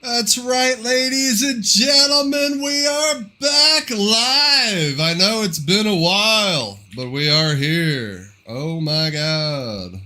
That's right, ladies and gentlemen, we are back live. I know it's been a while, but we are here. Oh my god.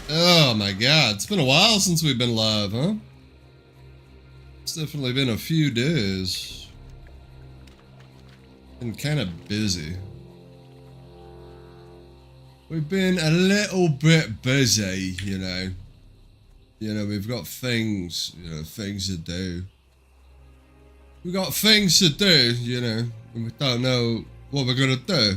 Oh my god, it's been a while since we've been live, huh? It's definitely been a few days. Been kind of busy. We've been a little bit busy, you know. We've got things, things to do. We've got things to do, and we don't know what we're gonna do.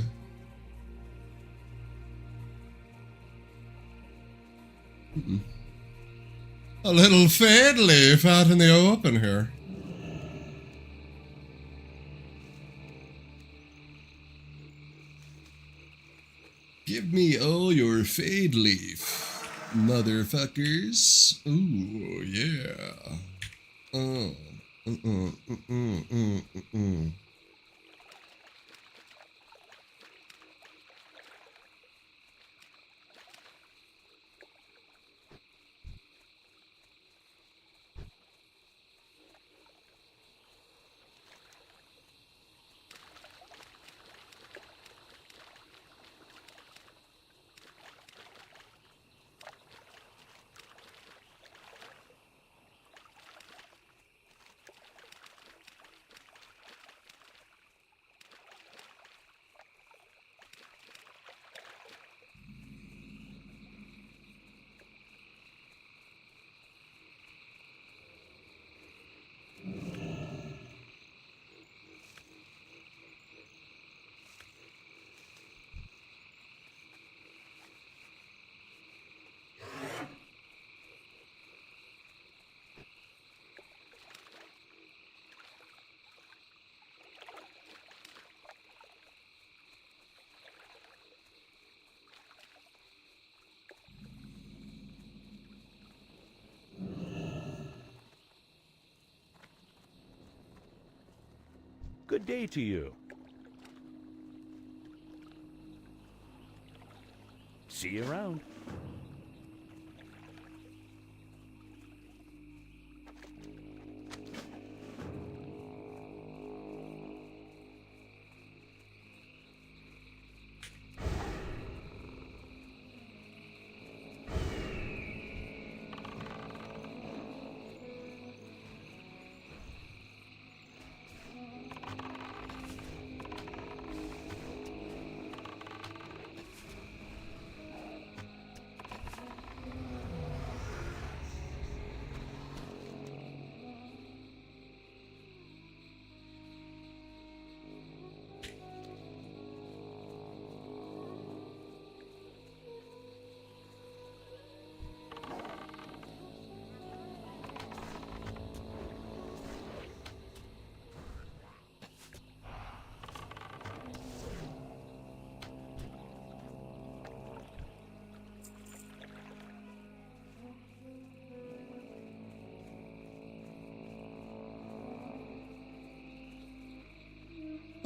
A little fade leaf out in the open here. Give me all your fade leaf, motherfuckers. Ooh, yeah. Good day to you. See you around.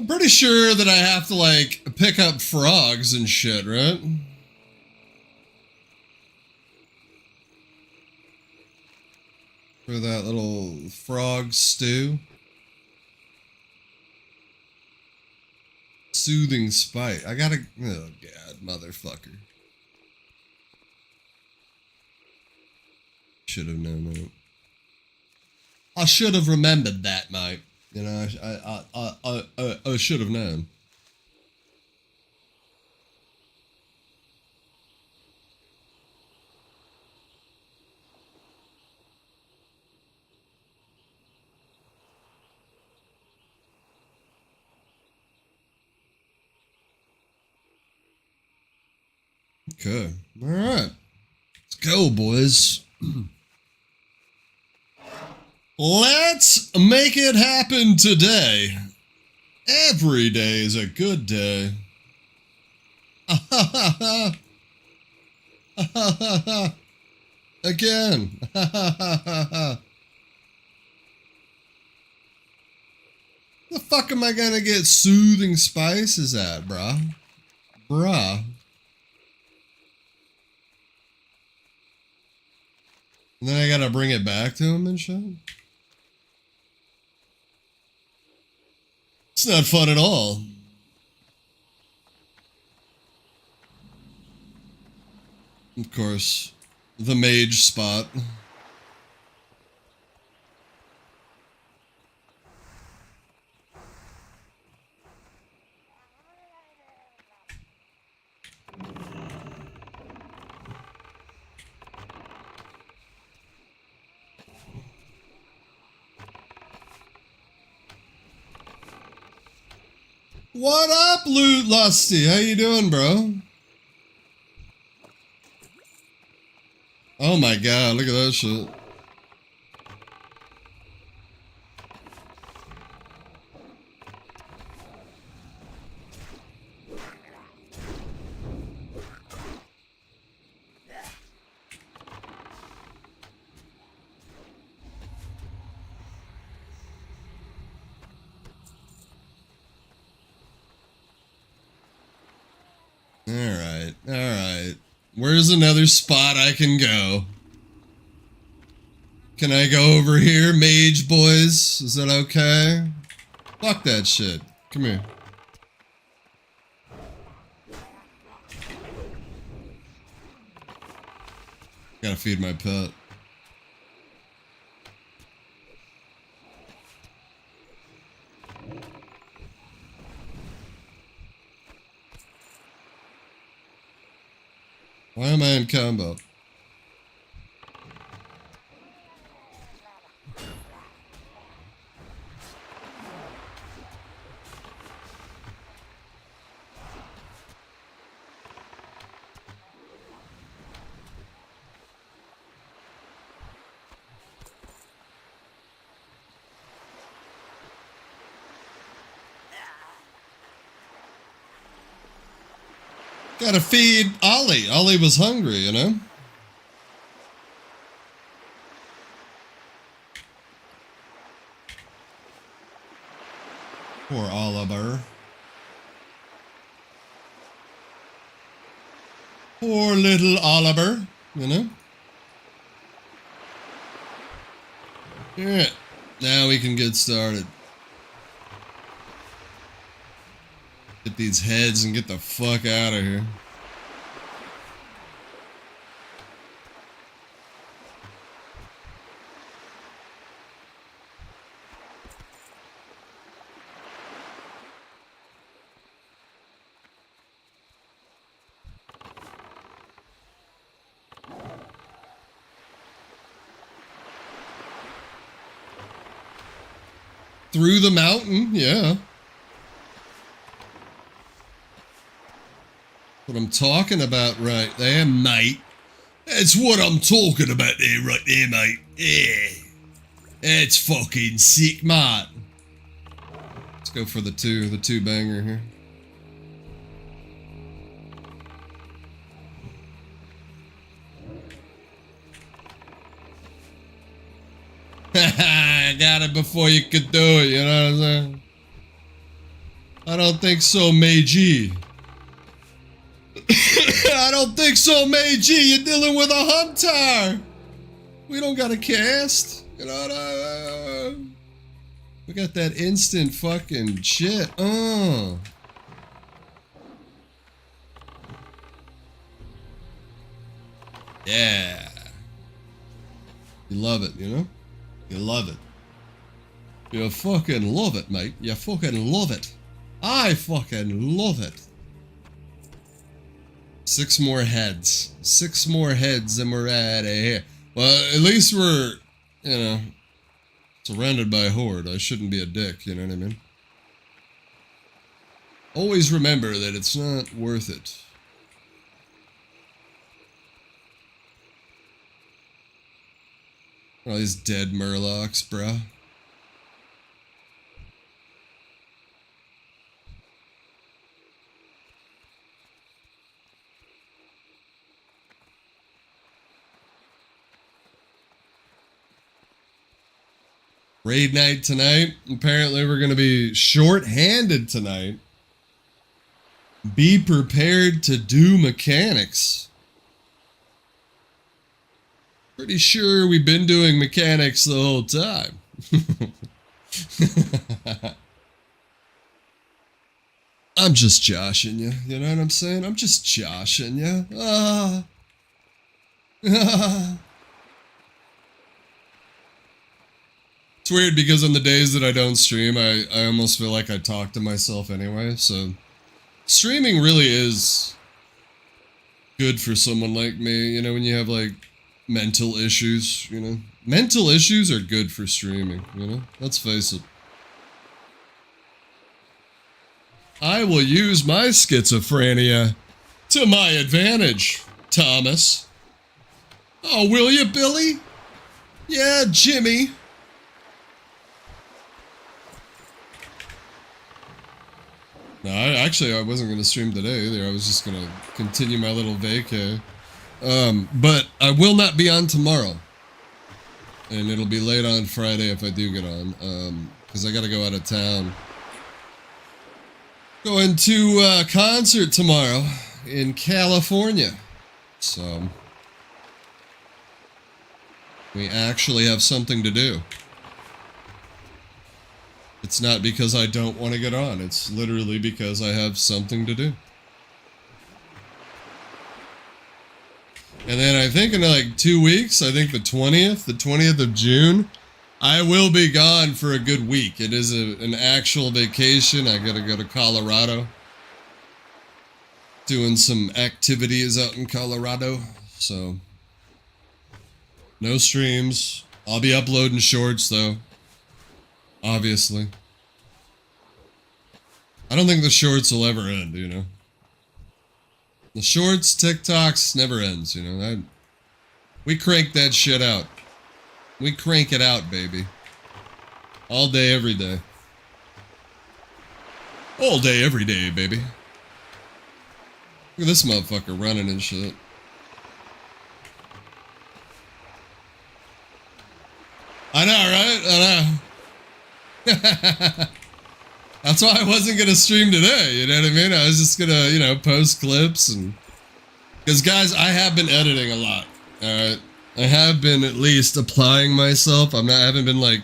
I'm pretty sure that I have to, like, pick up frogs and shit, right? For that little frog stew. Soothing spite. I gotta... Oh, God, motherfucker. Should have known that. I should have remembered that, mate. You know, I should have known. Okay. All right. Let's go, boys. Let's make it happen today. Every day is a good day. Again. The fuck am I gonna get soothing spices at, bruh? Bruh. And then I gotta bring it back to him and shit? It's not fun at all. Of course, the mage spot. What up, Loot Lusty? How you doing, bro? Oh my god, look at that shit. Alright. Where's another spot I can go? Can I go over here, mage boys? Is that okay? Fuck that shit. Come here. Gotta feed my pet. Why am I in combo? Gotta feed Ollie. Ollie was hungry, you know? Poor Oliver. Poor little Oliver, you know? Yeah. Now we can get started. Get these heads and get the fuck out of here. Through the mountain, yeah. What I'm talking about right there, mate. That's what I'm talking about there, right there, mate. Yeah. That's fucking sick, mate. Let's go for the two banger here. I got it before you could do it, you know what I'm saying? I don't think so, Meiji. I don't think so, Meiji. You're dealing with a hunter. We don't got a cast. You know, we got that instant fucking shit. Yeah. You love it, you know? You love it. You fucking love it, mate. You fucking love it. I fucking love it. 6 more heads. 6 more heads and we're out of here. Well, at least we're, you know, surrounded by a horde. I shouldn't be a dick, you know what I mean? Always remember that it's not worth it. All these dead murlocs, bruh. Raid night tonight. Apparently we're going to be short-handed tonight. Be prepared to do mechanics. Pretty sure we've been doing mechanics the whole time. I'm just joshing you. You know what I'm saying? I'm just joshing you. It's weird because on the days that I don't stream, I almost feel like I talk to myself anyway, so streaming really is good for someone like me, you know, when you have like mental issues, you know. Mental issues are good for streaming, you know? Let's face it. I will use my schizophrenia to my advantage, Thomas. Oh, will you, Billy? Yeah, Jimmy. No, I wasn't going to stream today either. I was just going to continue my little vacay. But I will not be on tomorrow. And it'll be late on Friday if I do get on. Because I got to go out of town. Going to a concert tomorrow in California. So we actually have something to do. It's not because I don't want to get on. It's literally because I have something to do. And then I think in like 2 weeks, I think the 20th of June, I will be gone for a good week. It is an actual vacation. I gotta go to Colorado. Doing some activities out in Colorado. So, no streams. I'll be uploading shorts though. Obviously. I don't think the shorts will ever end, you know. The shorts, TikToks, never ends, you know. We crank that shit out. We crank it out, baby. All day, every day. All day, every day, baby. Look at this motherfucker running and shit. I know, right? I know. That's why I wasn't gonna stream today, you know what I mean? I was just gonna, you know, post clips and... Because guys, I have been editing a lot, alright? I have been at least applying myself. I haven't been like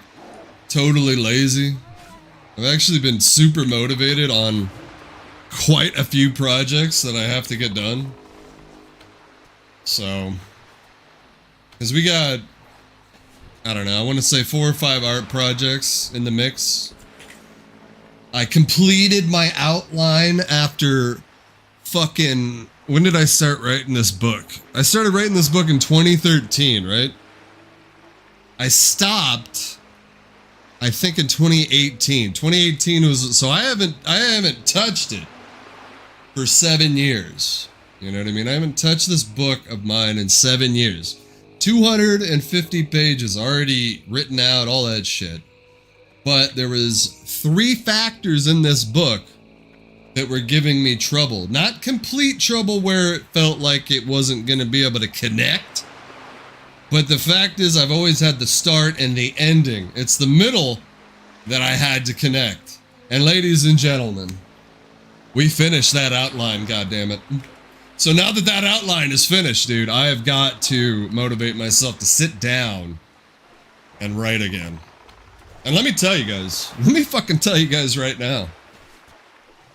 totally lazy. I've actually been super motivated on quite a few projects that I have to get done. So... Because we got... I don't know, I want to say 4 or 5 art projects in the mix. I completed my outline after fucking... When did I start writing this book? I started writing this book in 2013, right? I stopped, I think in 2018. 2018 was... So I haven't touched it for 7 years. You know what I mean? I haven't touched this book of mine in 7 years. 250 pages already written out, all that shit. But there was 3 factors in this book that were giving me trouble. Not complete trouble where it felt like it wasn't going to be able to connect. But the fact is I've always had the start and the ending. It's the middle that I had to connect. And ladies and gentlemen, We finished that outline, goddammit. So now that that outline is finished, dude, I have got to motivate myself to sit down and write again. And let me tell you guys, let me fucking tell you guys right now.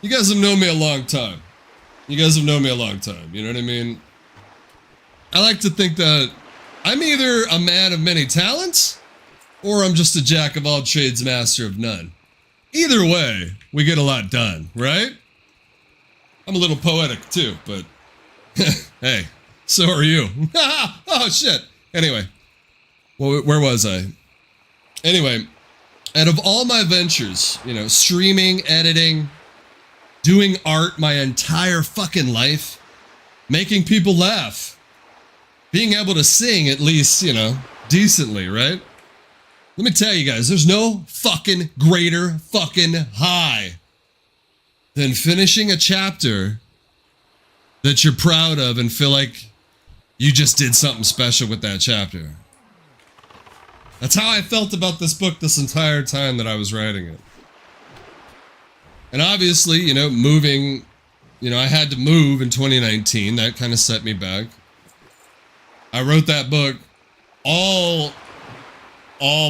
You guys have known me a long time. You guys have known me a long time, you know what I mean? I like to think that I'm either a man of many talents, or I'm just a jack of all trades, master of none. Either way, we get a lot done, right? I'm a little poetic too, but hey, so are you. Oh shit. Anyway, well, where was I? Anyway, out of all my ventures, you know, streaming, editing, doing art my entire fucking life, making people laugh, being able to sing at least, you know, decently, right? Let me tell you guys, there's no fucking greater fucking high than finishing a chapter that you're proud of and feel like you just did something special with that chapter. That's how I felt about this book this entire time that I was writing it. And obviously, you know, moving, you know, I had to move in 2019. That kind of set me back. I wrote that book all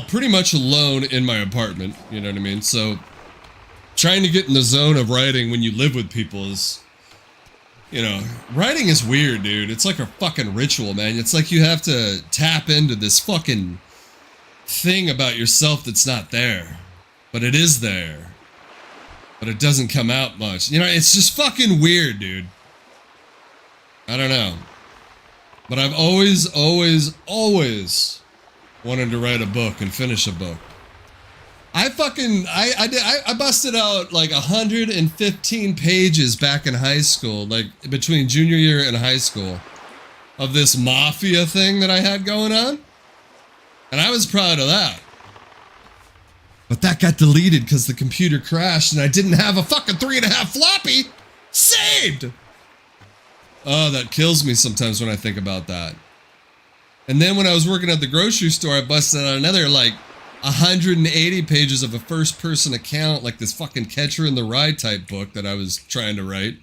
pretty much alone in my apartment, you know what I mean? So trying to get in the zone of writing when you live with people is, you know, writing is weird, dude. It's like a fucking ritual, man. It's like you have to tap into this fucking thing about yourself that's not there, but it is there, but it doesn't come out much. You know, it's just fucking weird, dude. I don't know. But I've always wanted to write a book and finish a book. I busted out like 115 pages back in high school, like between junior year and high school, of this mafia thing that I had going on. And I was proud of that. But that got deleted because the computer crashed and I didn't have a fucking 3.5 floppy saved. Oh, that kills me sometimes when I think about that. And then when I was working at the grocery store, I busted out another like 180 pages of a first-person account, like this fucking Catcher in the Rye type book that I was trying to write.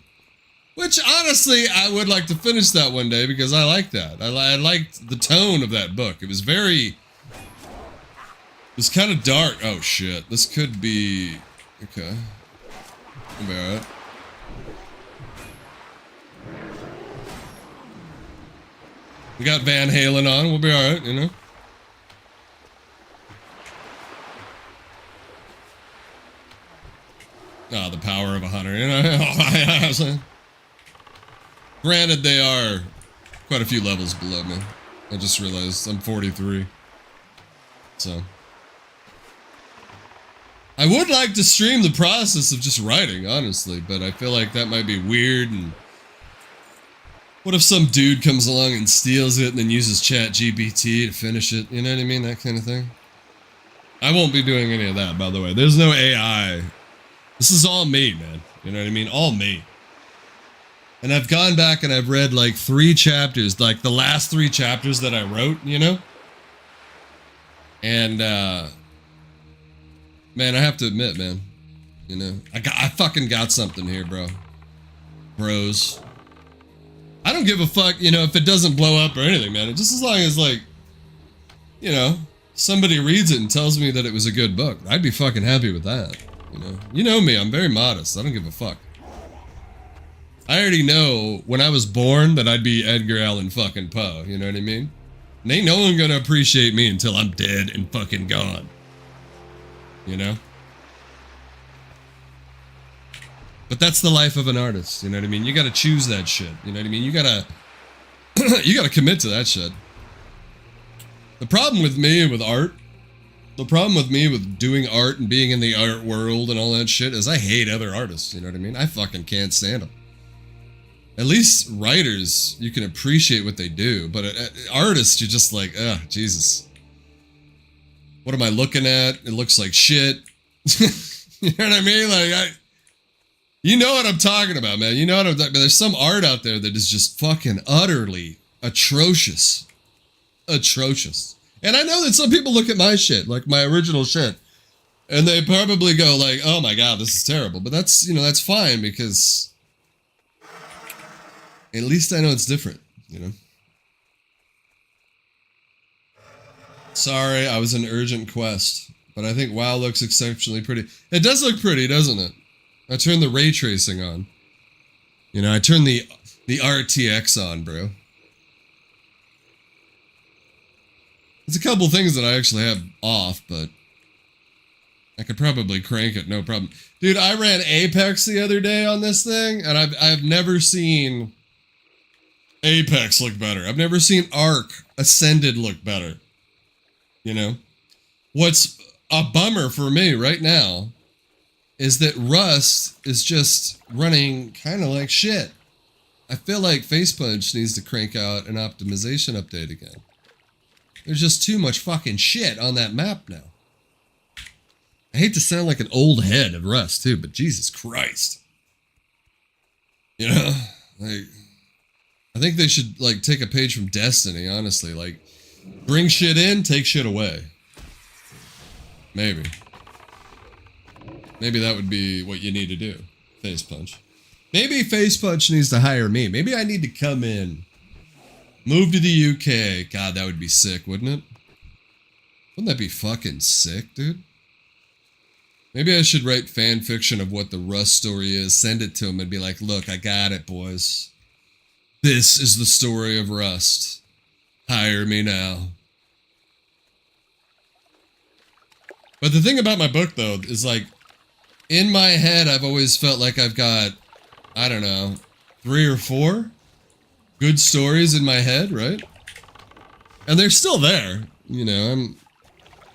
Which, honestly, I would like to finish that one day because I like that. I liked the tone of that book. It was very... It was kind of dark. Oh, shit. This could be... Okay. I'll be alright. We got Van Halen on. We'll be alright, you know? Oh, the power of 100, you know? Granted, they are quite a few levels below me. I just realized I'm 43. So. I would like to stream the process of just writing, honestly, but I feel like that might be weird, and what if some dude comes along and steals it and then uses ChatGPT to finish it? You know what I mean? That kind of thing. I won't be doing any of that, by the way. There's no AI. This is all me, man. You know what I mean? All me. And I've gone back and I've read like 3 chapters, like the last 3 chapters that I wrote, you know? And, man, I have to admit, man, you know, I fucking got something here, bro. Bros. I don't give a fuck, you know, if it doesn't blow up or anything, man. Just as long as, like, you know, somebody reads it and tells me that it was a good book. I'd be fucking happy with that, you know? You know me, I'm very modest. I don't give a fuck. I already know when I was born that I'd be Edgar Allan fucking Poe, you know what I mean? And ain't no one gonna appreciate me until I'm dead and fucking gone. You know? But that's the life of an artist, you know what I mean? You gotta choose that shit, you know what I mean? You gotta you gotta commit to that shit. The problem with me with art, the problem with me with doing art and being in the art world and all that shit is I hate other artists, you know what I mean? I fucking can't stand them. At least writers, you can appreciate what they do, but artists, you're just like, ugh, Jesus. What am I looking at? It looks like shit. You know what I mean? Like, you know what I'm talking about, man. You know what I'm talking about. There's some art out there that is just fucking utterly atrocious. Atrocious. And I know that some people look at my shit, like my original shit, And they probably go like, oh my god, this is terrible. But that's, you know, that's fine because at least I know it's different, you know? Sorry, I was in urgent quest. But I think WoW looks exceptionally pretty. It does look pretty, doesn't it? I turned the ray tracing on. You know, I turned the RTX on, bro. There's a couple things that I actually have off, but I could probably crank it, no problem. Dude, I ran Apex the other day on this thing, and I've never seen Apex look better. I've never seen Ark Ascended look better. You know? What's a bummer for me right now is that Rust is just running kind of like shit. I feel like Facepunch needs to crank out an optimization update again. There's just too much fucking shit on that map now. I hate to sound like an old head of Rust too, but Jesus Christ. You know, like, I think they should like take a page from Destiny, honestly. Like, bring shit in, take shit away. Maybe. Maybe that would be what you need to do. Facepunch. Maybe Facepunch needs to hire me. Maybe I need to come in. Move to the UK. God, that would be sick, wouldn't it? Wouldn't that be fucking sick, dude? Maybe I should write fan fiction of what the Rust story is, send it to him, and be like, look, I got it, boys. This is the story of Rust. Hire me now. But the thing about my book, though, is like, in my head, I've always felt like I've got, I don't know, 3 or 4 good stories in my head, right? And they're still there, you know,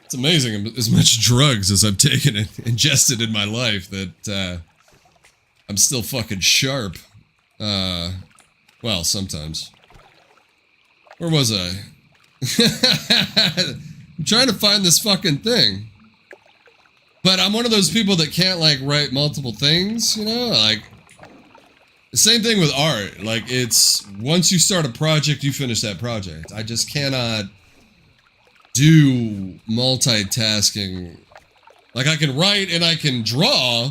it's amazing as much drugs as I've taken and ingested in my life that, I'm still fucking sharp. Well, sometimes. Where was I? I'm trying to find this fucking thing. But I'm one of those people that can't, like, write multiple things, you know? Like, the same thing with art. Like, it's, once you start a project, you finish that project. I just cannot do multitasking. Like, I can write and I can draw,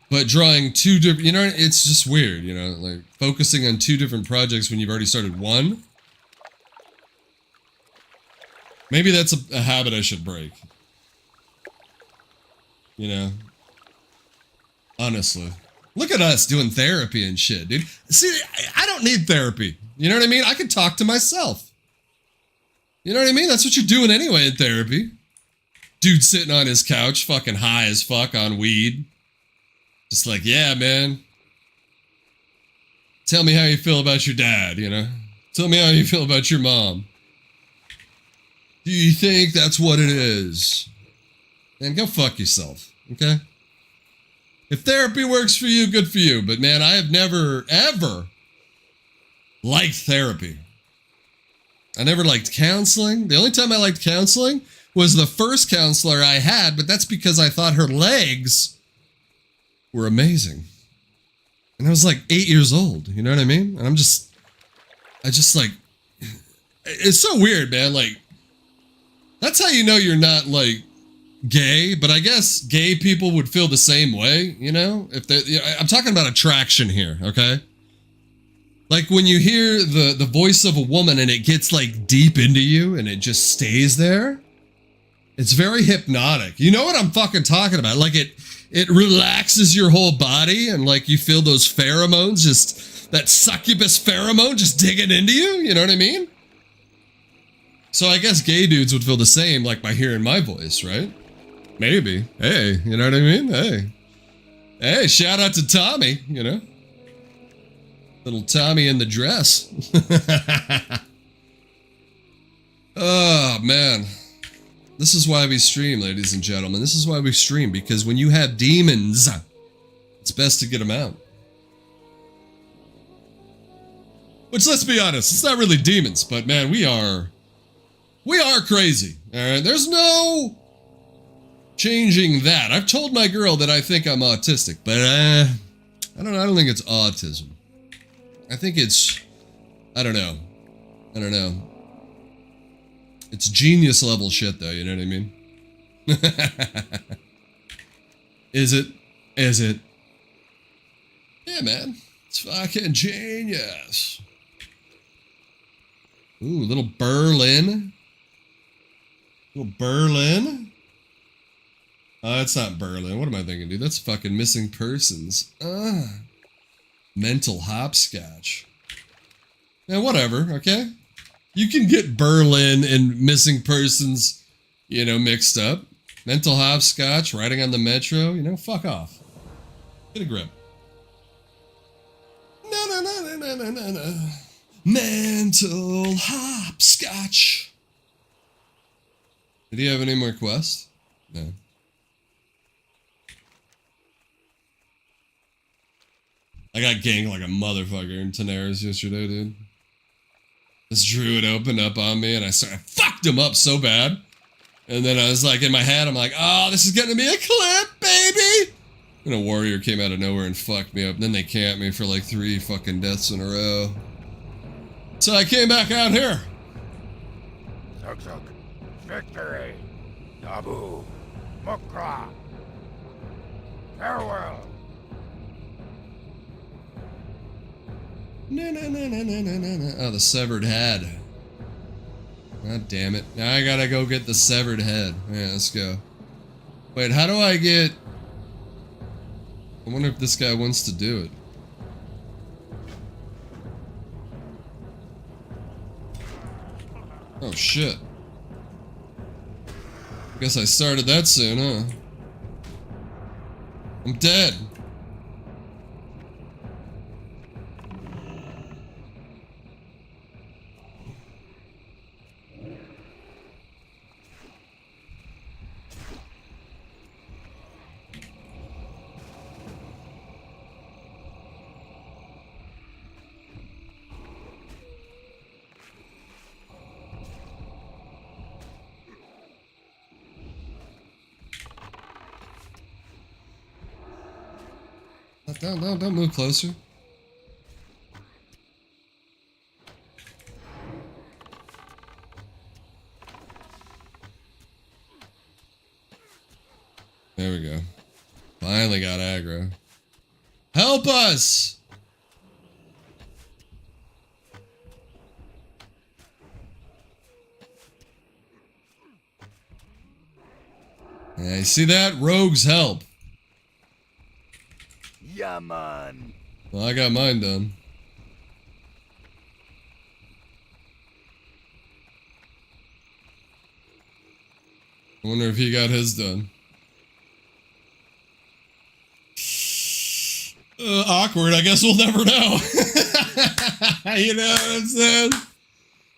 but drawing 2 different, you know, it's just weird, you know? Like, focusing on 2 different projects when you've already started one. Maybe that's a habit I should break. You know? Honestly. Look at us doing therapy and shit, dude. See, I don't need therapy. You know what I mean? I can talk to myself. You know what I mean? That's what you're doing anyway in therapy. Dude sitting on his couch, fucking high as fuck on weed. Just like, yeah, man. Tell me how you feel about your dad, you know? Tell me how you feel about your mom. Do you think that's what it is? Man, go fuck yourself, okay? If therapy works for you, good for you. But man, I have never, ever liked therapy. I never liked counseling. The only time I liked counseling was the first counselor I had, but that's because I thought her legs were amazing. And I was like 8 years old, you know what I mean? And I just like, it's so weird, man. Like, that's how you know you're not like gay, but I guess gay people would feel the same way, you know? If they, you know, I'm talking about attraction here, okay? Like when you hear the voice of a woman and it gets like deep into you and it just stays there, it's very hypnotic. You know what I'm fucking talking about? Like it relaxes your whole body and like you feel those pheromones, just that succubus pheromone just digging into you, you know what I mean? So I guess gay dudes would feel the same like by hearing my voice, right? Maybe. Hey, you know what I mean? Hey, shout out to Tommy, you know? Little Tommy in the dress. Oh, man. This is why we stream, ladies and gentlemen. This is why we stream, because when you have demons, it's best to get them out. Which, let's be honest, it's not really demons, but man, we are crazy, alright? There's no changing that. I've told my girl that I think I'm autistic, but I don't think it's autism. I think it's, I don't know. It's genius level shit though, you know what I mean? Is it? Is it? Yeah, man. It's fucking genius. Ooh, little Berlin. Little Berlin. Oh, that's not Berlin. What am I thinking, dude? That's fucking missing persons. Mental hopscotch. Yeah, whatever, okay? You can get Berlin and missing persons, you know, mixed up. Mental hopscotch, riding on the metro, you know, fuck off. Get a grip. No. Mental hopscotch. Did he have any more quests? No. I got ganked like a motherfucker in Tanaris yesterday, dude. This druid opened up on me and I fucked him up so bad. And then I was like, in my head, I'm like, oh, this is gonna be a clip, baby! And a warrior came out of nowhere and fucked me up. And then they camped me for like 3 fucking deaths in a row. So I came back out here. Zug, victory! Nabu! Mukra! Farewell! No. Oh, the severed head. God damn it. Now I gotta go get the severed head. Yeah, let's go. Wait, how do I get... I wonder if this guy wants to do it. Oh, shit. Guess I started that soon, huh? I'm dead. Don't move closer. There we go. Finally got aggro. Help us! Yeah, you see that? Rogues help. Yeah, man. Well, I got mine done. I wonder if he got his done. Awkward. I guess we'll never know. You know what I'm saying?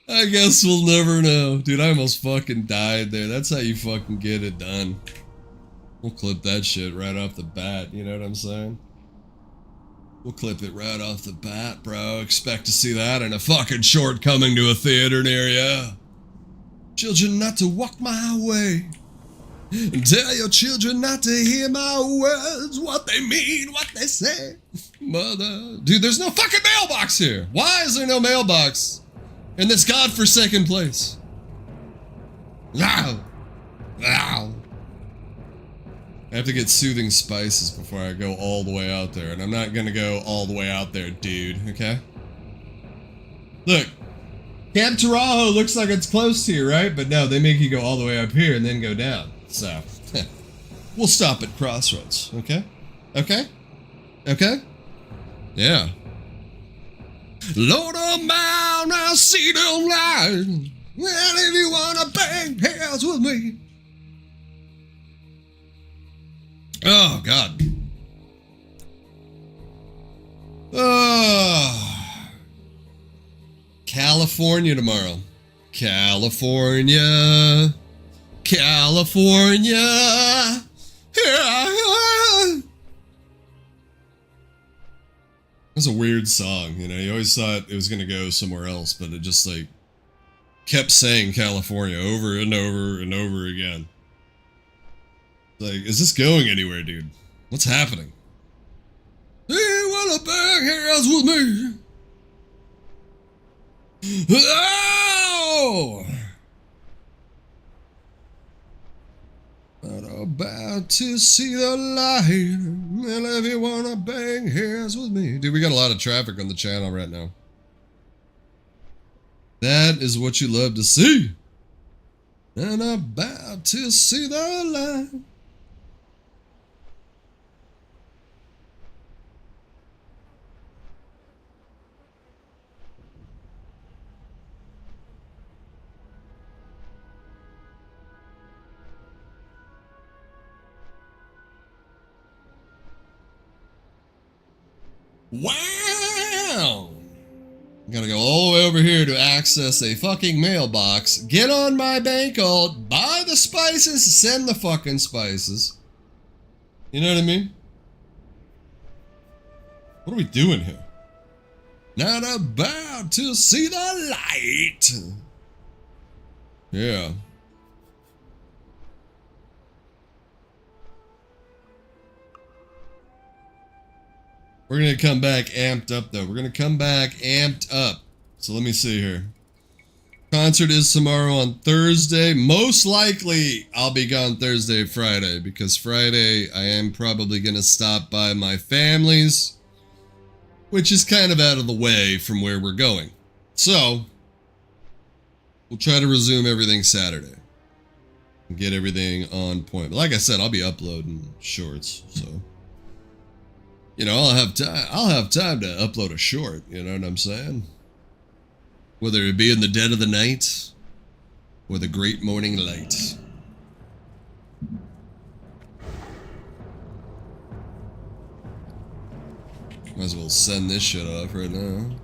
I guess we'll never know. Dude, I almost fucking died there. That's how you fucking get it done. We'll clip that shit right off the bat. You know what I'm saying? We'll clip it right off the bat, bro. Expect to see that in a fucking short coming to a theater near ya. Children not to walk my way. And tell your children not to hear my words. What they mean, what they say. Mother. Dude, there's no fucking mailbox here. Why is there no mailbox in this godforsaken place? Wow. Wow. I have to get soothing spices before I go all the way out there. And I'm not gonna go all the way out there, dude. Okay? Look. Camp Taurajo looks like it's close here, right? But no, they make you go all the way up here and then go down. So, we'll stop at Crossroads. Okay? Okay? Okay? Yeah. Lord of Mount, I'll see the light. And if you wanna bang heads with me. Oh, God. Oh. California tomorrow. California. California. That's a weird song, you know. You always thought it was gonna go somewhere else, but it just like kept saying California over and over and over again. Like, is this going anywhere, dude? What's happening? Hey, wanna bang hands with me? Oh! about to see the light. And if you wanna bang heads with me. Dude, we got a lot of traffic on the channel right now. That is what you love to see. And about to see the light. Wow! I'm gonna go all the way over here to access a fucking mailbox, get on my bankroll, buy the spices, send the fucking spices. You know what I mean? What are we doing here? Not about to see the light. Yeah. We're going to come back amped up, though. We're going to come back amped up. So let me see here. Concert is tomorrow on Thursday. Most likely, I'll be gone Thursday, Friday. Because Friday, I am probably going to stop by my family's. Which is kind of out of the way from where we're going. So, we'll try to resume everything Saturday. And get everything on point. But like I said, I'll be uploading shorts, so... You know, I'll have time to upload a short, you know what I'm saying? Whether it be in the dead of the night or the great morning light. Might as well send this shit off right now.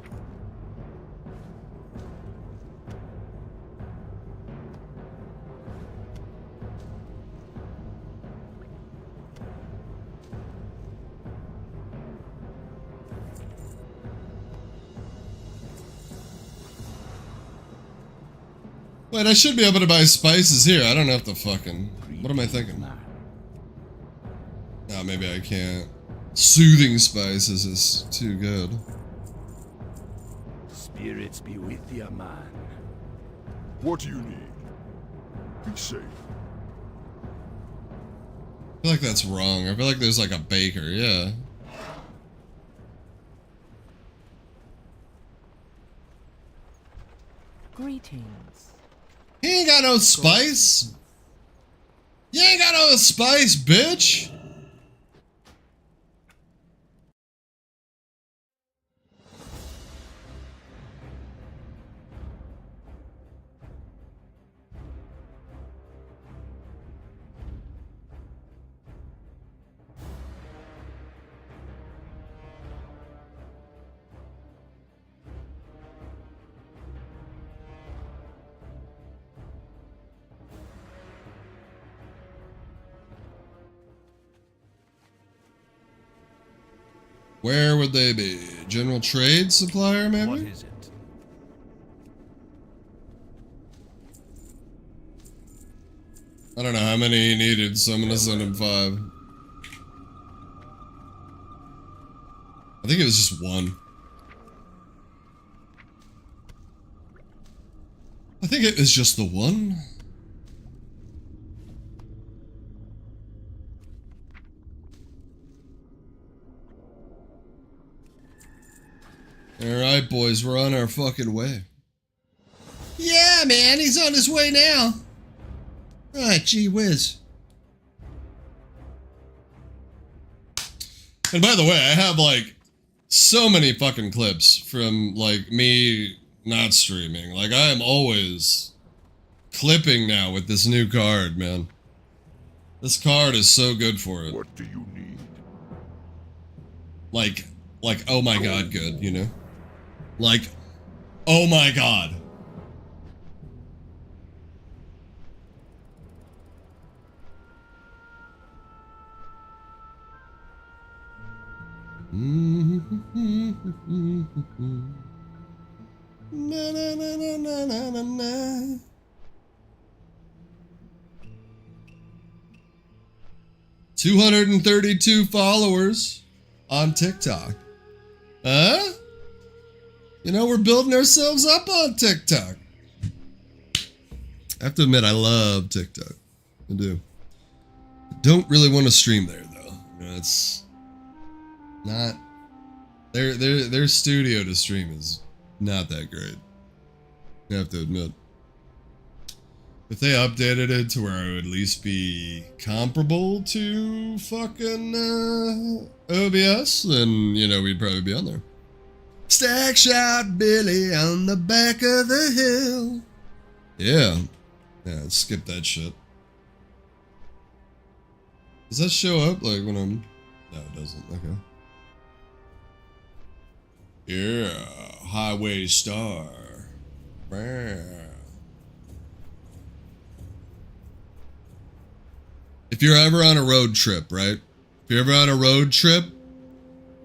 Wait, I should be able to buy spices here. I don't have to fucking... What am I thinking? Oh, maybe I can't. Soothing spices is too good. Spirits be with you, man. What do you need? Be safe. I feel like that's wrong. I feel like there's like a baker, yeah. Greetings. He ain't got no spice. You ain't got no spice, bitch. Where would they be? General trade supplier, maybe? What is it? I don't know how many he needed, so I'm gonna send him 5. I think it was just 1. I think it was just the 1. Alright, boys, we're on our fucking way. Yeah, man, he's on his way now. Alright, gee whiz. And by the way, I have, like, so many fucking clips from, like, me not streaming. Like, I am always clipping now with this new card, man. This card is so good for it. What do you need? Like, oh my god, good, you know? Like, oh my god. Na, na, na, na, na, na, na, na. 232 followers on TikTok. Huh? You know, we're building ourselves up on TikTok. I have to admit, I love TikTok. I do. Don't really want to stream there though. You know, it's not their studio to stream is not that great. I have to admit. If they updated it to where I would at least be comparable to fucking OBS, then you know we'd probably be on there. Stack shot Billy on the back of the hill. Yeah. Yeah, skip that shit. Does that show up like when I'm... No, it doesn't. Okay. Yeah. Highway Star. If you're ever on a road trip, right? If you're ever on a road trip,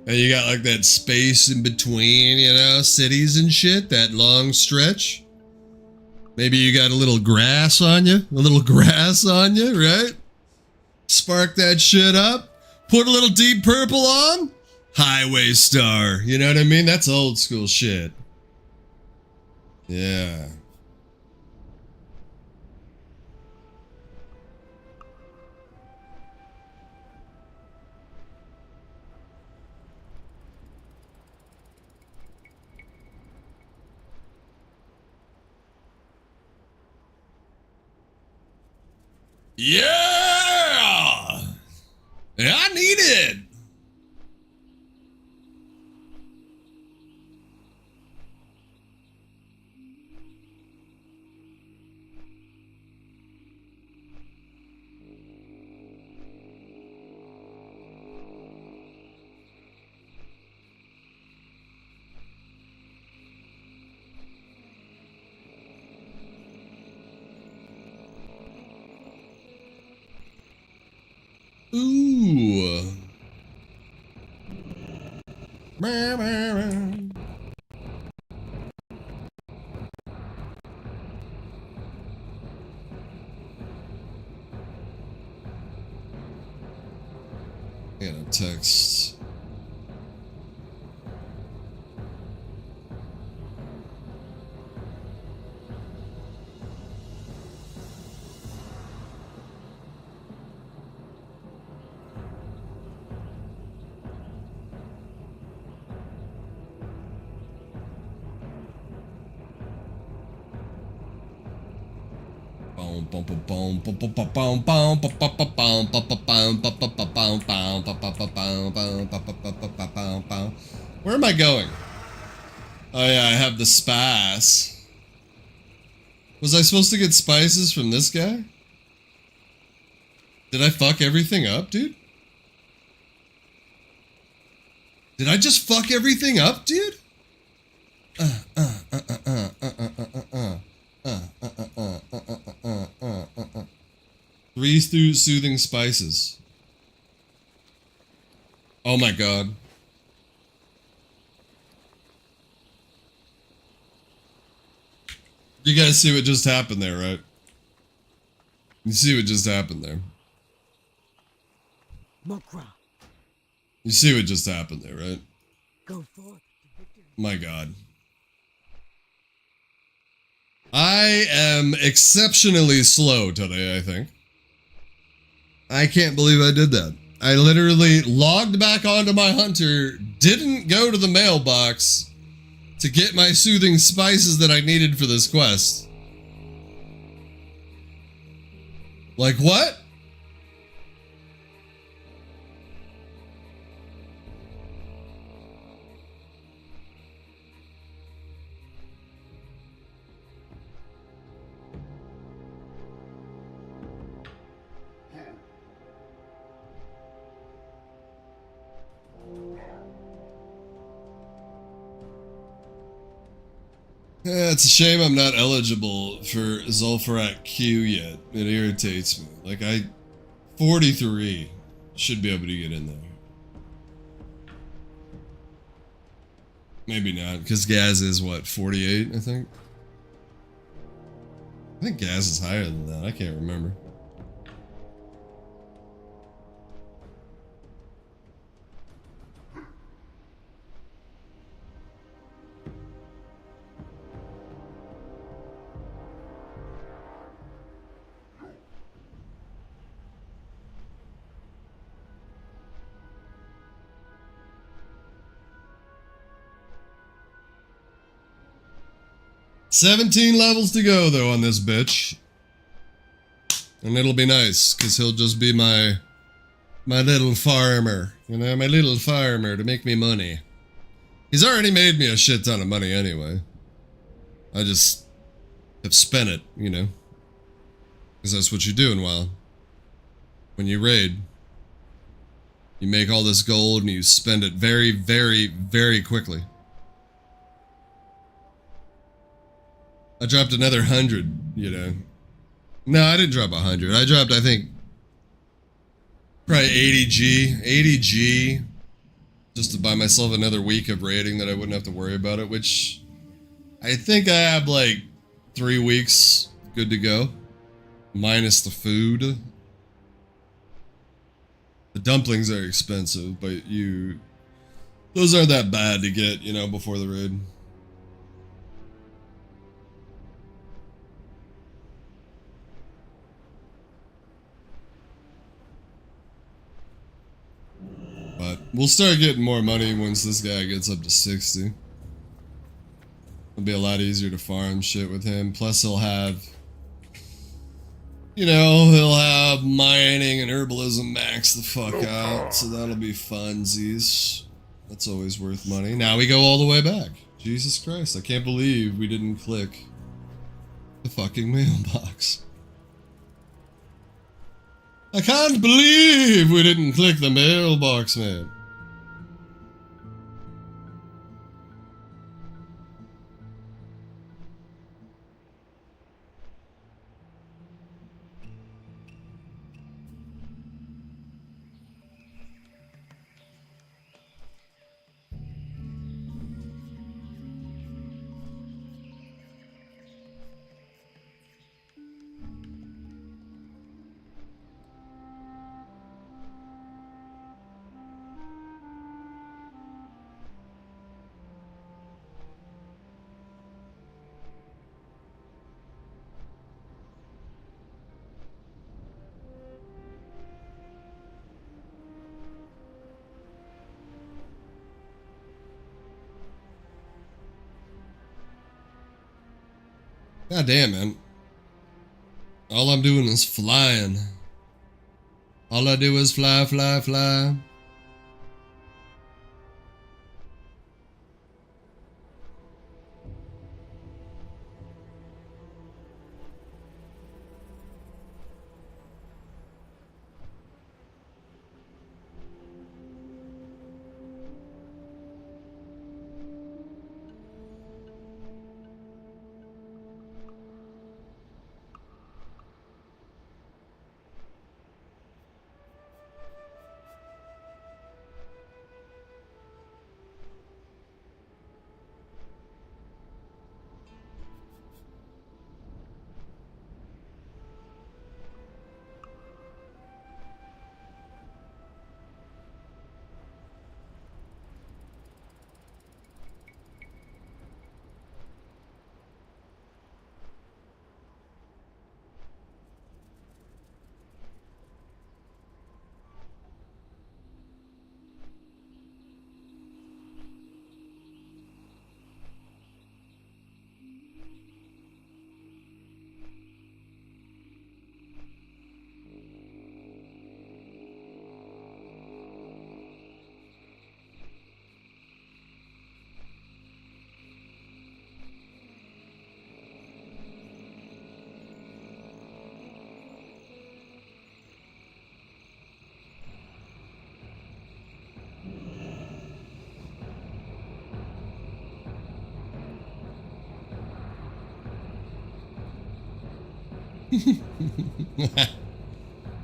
and you got like that space in between, you know, cities and shit, that long stretch. Maybe you got a little grass on you, right? Spark that shit up, put a little Deep Purple on, Highway Star. You know what I mean? That's old school shit. Yeah. Yeah! Yeah, I need it! Ooh. I got a text. Where am I going? Oh yeah, I have the spice. Was I supposed to get spices from this guy? Did I fuck everything up, dude? Did I just fuck everything up, dude? Three soothing spices. Oh my god. You guys see what just happened there, right? You see what just happened there. Mokra, You see what just happened there, right? go forth to victory. My god. I am exceptionally slow today, I think. I can't believe I did that. I literally logged back onto my hunter, didn't go to the mailbox to get my soothing spices that I needed for this quest. Like what? Yeah, it's a shame I'm not eligible for Zul'Farrak Q yet. It irritates me. Like, 43 should be able to get in there. Maybe not, because Gaz is what, 48, I think? I think Gaz is higher than that. I can't remember. 17 levels to go though on this bitch. And it'll be nice, because he'll just be my little farmer. You know, my little farmer to make me money. He's already made me a shit ton of money anyway. I just have spent it, you know. Because that's what you do in WoW. When you raid, you make all this gold and you spend it very, very, very quickly. I dropped another 100, you know. No, I didn't drop 100. I dropped, I think, probably 80G. 80G. Just to buy myself another week of raiding that I wouldn't have to worry about it, which I think I have like 3 weeks good to go. Minus the food. The dumplings are expensive, but those aren't that bad to get, you know, before the raid. But we'll start getting more money once this guy gets up to 60. It'll be a lot easier to farm shit with him. Plus he'll have, you know, he'll have mining and herbalism max the fuck out. So that'll be funsies. That's always worth money. Now we go all the way back. Jesus Christ, I can't believe we didn't click the fucking mailbox. I can't believe we didn't click the mailbox, man. God damn, man. All I'm doing is flying. All I do is fly, fly, fly.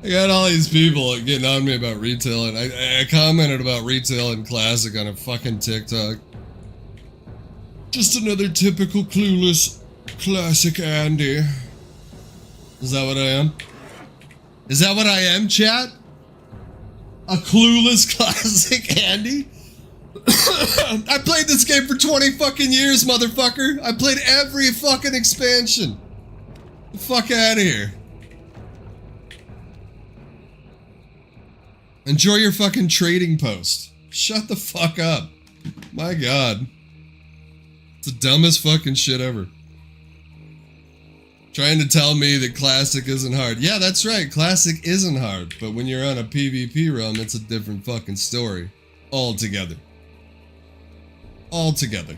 I got all these people getting on me about retail, and I commented about retail and classic on a fucking TikTok. Just another typical clueless classic Andy. Is that what I am? Is that what I am, chat? A clueless classic Andy? I played this game for 20 fucking years, motherfucker. I played every fucking expansion. The fuck out of here. Enjoy your fucking trading post. Shut the fuck up. My god. It's the dumbest fucking shit ever. Trying to tell me that Classic isn't hard. Yeah, that's right. Classic isn't hard. But when you're on a PvP realm, it's a different fucking story. Altogether. Altogether.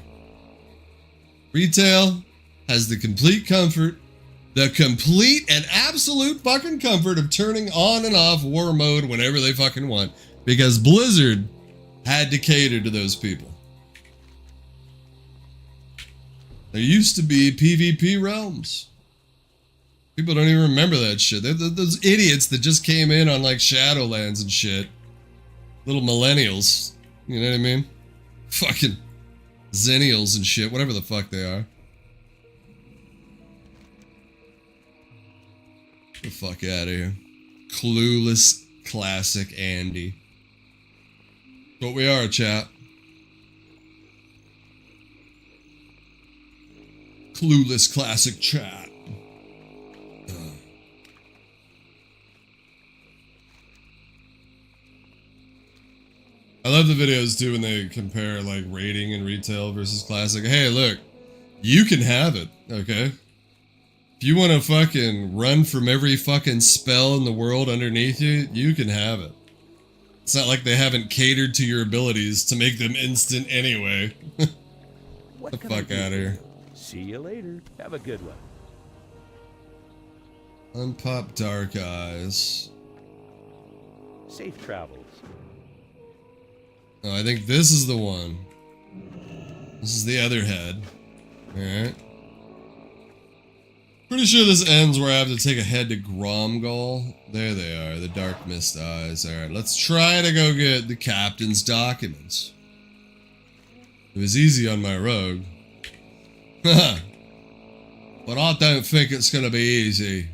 Retail has the complete comfort, the complete and absolute fucking comfort of turning on and off war mode whenever they fucking want. Because Blizzard had to cater to those people. There used to be PvP realms. People don't even remember that shit. They're those idiots that just came in on like Shadowlands and shit. Little millennials. You know what I mean? Fucking Zennials and shit. Whatever the fuck they are. Get the fuck out of here. Clueless Classic Andy. What we are, chat. Clueless Classic chat. I love the videos too when they compare like rating and retail versus classic. Hey, look, you can have it, okay? If you want to fucking run from every fucking spell in the world underneath you, you can have it. It's not like they haven't catered to your abilities to make them instant anyway. What The can I fuck do out of for here. you? See you later. Have a good one. Unpop Dark Eyes. Safe travels. Oh, I think this is the one. This is the other head. Alright. Pretty sure this ends where I have to take a head to Gromgol. There they are, the Dark Mist Eyes. Alright, let's try to go get the captain's documents. It was easy on my rogue. Haha. But I don't think it's gonna be easy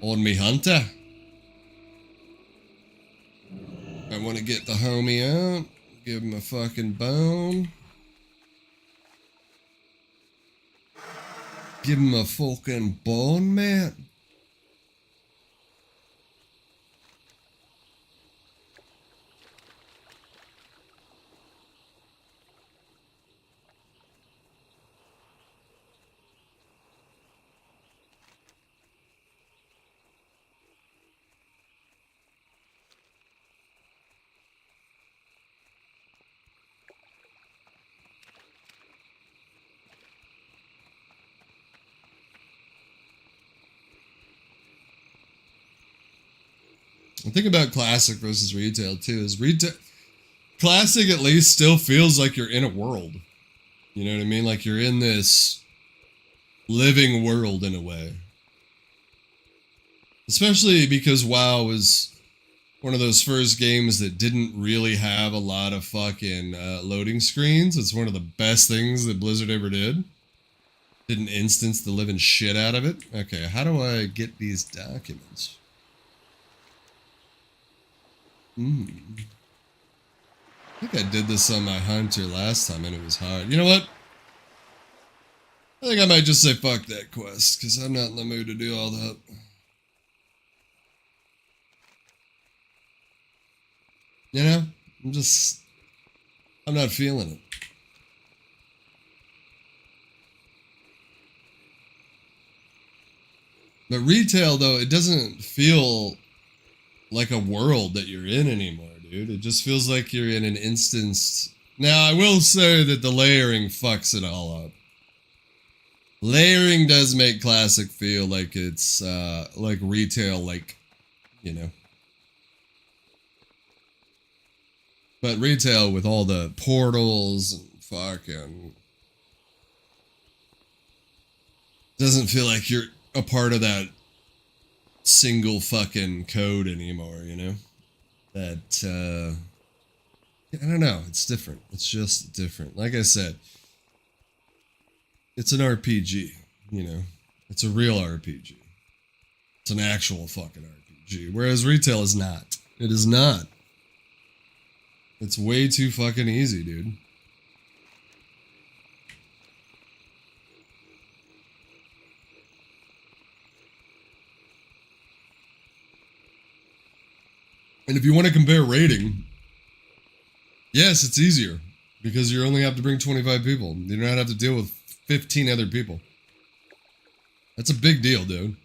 on me hunter. I want to get the homie out. Give him a fucking bone. Give him a fucking bone, man. The thing about classic versus retail too is classic at least still feels like you're in a world. You know what I mean? Like you're in this living world in a way. Especially because WoW was one of those first games that didn't really have a lot of fucking loading screens. It's one of the best things that Blizzard ever did. Didn't instance the living shit out of it. Okay, how do I get these documents? I think I did this on my hunter last time and it was hard. You know what? I think I might just say fuck that quest, because I'm not in the mood to do all that. You know? I'm not feeling it. But retail, though, it doesn't feel like a world that you're in anymore, dude. It just feels like you're in an instance. Now, I will say that the layering fucks it all up. Layering does make classic feel like it's like retail, like, you know. But retail with all the portals and fucking doesn't feel like you're a part of that single fucking code anymore, you know? That, I don't know, it's different. It's just different. Like I said, it's an RPG, you know? It's a real RPG. It's an actual fucking RPG. Whereas retail is not. It is not. It's way too fucking easy, dude. And if you want to compare rating, yes, it's easier because you only have to bring 25 people. You don't have to deal with 15 other people. That's a big deal, dude.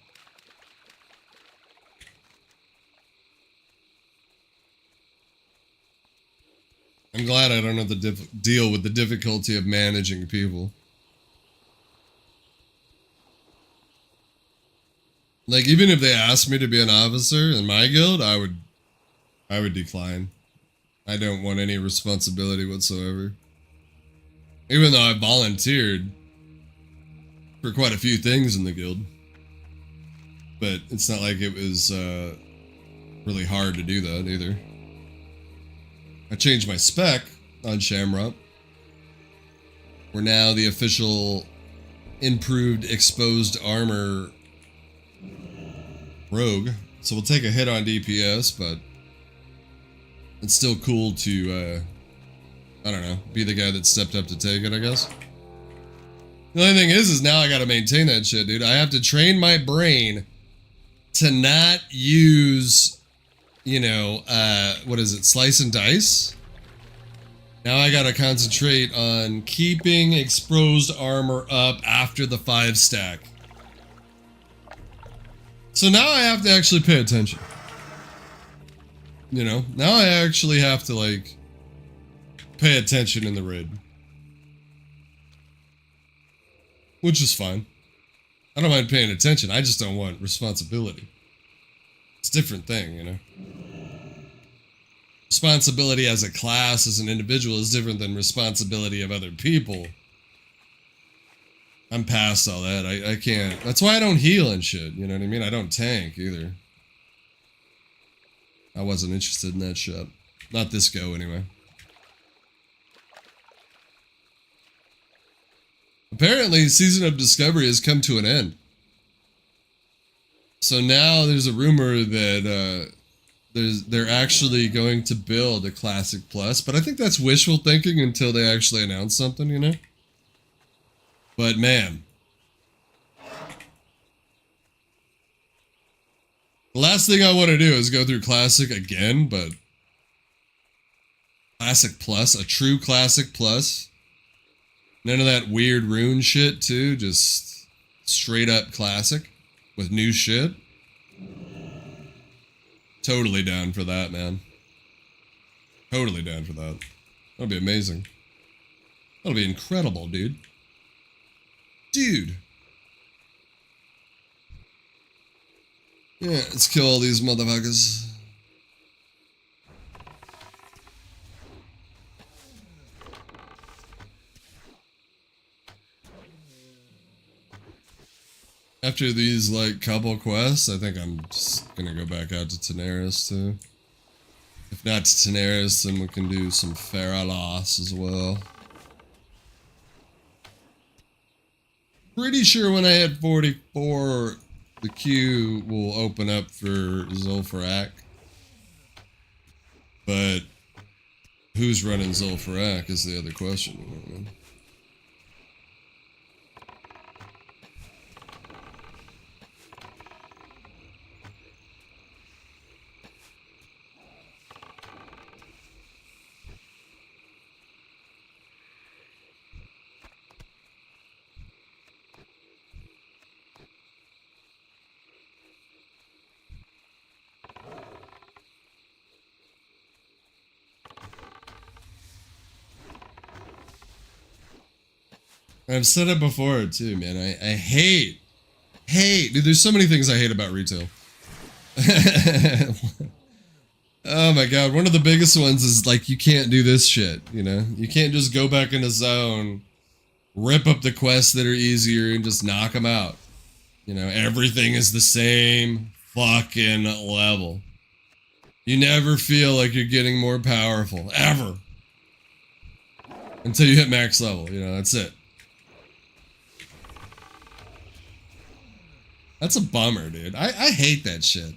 I'm glad I don't have to deal with the difficulty of managing people. Like, even if they asked me to be an officer in my guild, I would decline. I don't want any responsibility whatsoever. Even though I volunteered for quite a few things in the guild. But it's not like it was really hard to do that either. I changed my spec on Shamrock. We're now the official improved exposed armor rogue. So we'll take a hit on DPS, but it's still cool to, I don't know, be the guy that stepped up to take it, I guess. The only thing is now I gotta maintain that shit, dude. I have to train my brain to not use, you know, what is it, slice and dice? Now I gotta concentrate on keeping exposed armor up after the 5 stack. So now I have to actually pay attention. You know, now I actually have to, like, pay attention in the raid. Which is fine. I don't mind paying attention, I just don't want responsibility. It's a different thing, you know? Responsibility as a class, as an individual, is different than responsibility of other people. I'm past all that. I can't. That's why I don't heal and shit, you know what I mean? I don't tank either. I wasn't interested in that shit. Not this go, anyway. Apparently, Season of Discovery has come to an end. So now there's a rumor that they're actually going to build a Classic Plus, but I think that's wishful thinking until they actually announce something, you know? But man, the last thing I want to do is go through Classic again, but Classic Plus, a true Classic Plus. None of that weird rune shit too, just straight up Classic with new shit. Totally down for that, man. Totally down for that. That'll be amazing. That'll be incredible, dude. Dude. Yeah, let's kill all these motherfuckers. After these, like, couple quests, I think I'm just gonna go back out to Tanaris, too. If not to Tanaris, then we can do some Feralas as well. Pretty sure when I hit 44, the queue will open up for Zul'Farrak. But who's running Zul'Farrak is the other question, you know? I've said it before too, man. I hate, dude, there's so many things I hate about retail. Oh my god, one of the biggest ones is like, you can't do this shit, you know? You can't just go back in a zone, rip up the quests that are easier and just knock them out. You know, everything is the same fucking level. You never feel like you're getting more powerful, ever. Until you hit max level, you know, that's it. That's a bummer, dude. I hate that shit.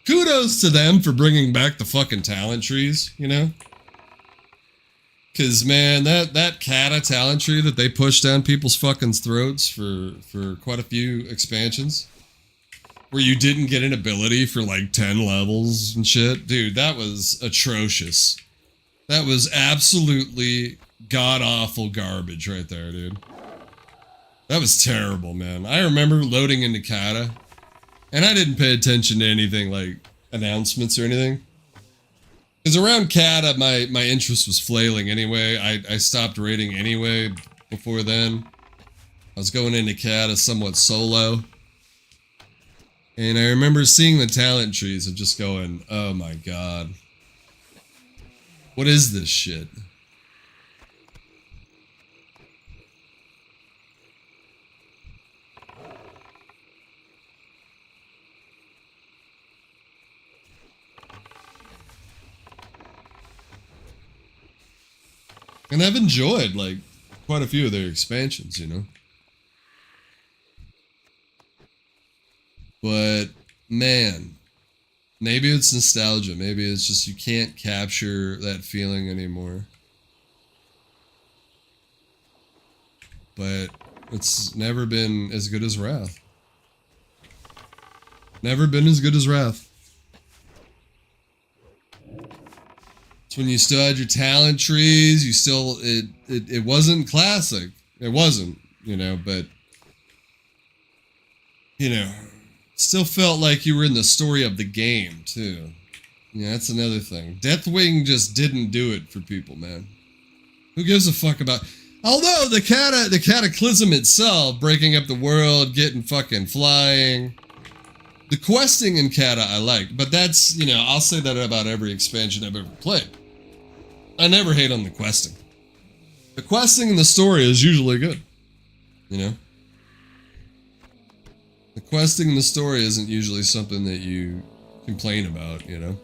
Kudos to them for bringing back the fucking talent trees, you know? Cause man, that Kata talent tree that they pushed down people's fucking throats for quite a few expansions, where you didn't get an ability for like 10 levels and shit, dude, that was atrocious. That was absolutely god-awful garbage right there, dude. That was terrible, man. I remember loading into Kata, and I didn't pay attention to anything like announcements or anything. Because around Kata, my interest was flailing anyway. I stopped raiding anyway before then. I was going into Kata somewhat solo. And I remember seeing the talent trees and just going, oh my god. What is this shit? And I've enjoyed, like, quite a few of their expansions, you know? But, man, maybe it's nostalgia. Maybe it's just you can't capture that feeling anymore. But it's never been as good as Wrath. Never been as good as Wrath. It's when you still had your talent trees, you still, it wasn't classic. It wasn't, you know, but, you know, still felt like you were in the story of the game, too. Yeah, that's another thing. Deathwing just didn't do it for people, man. Who gives a fuck about... Although, the Cataclysm itself, breaking up the world, getting fucking flying... The questing in Kata I liked, but that's, you know, I'll say that about every expansion I've ever played. I never hate on the questing. The questing in the story is usually good, you know? The questing in the story isn't usually something that you complain about, you know?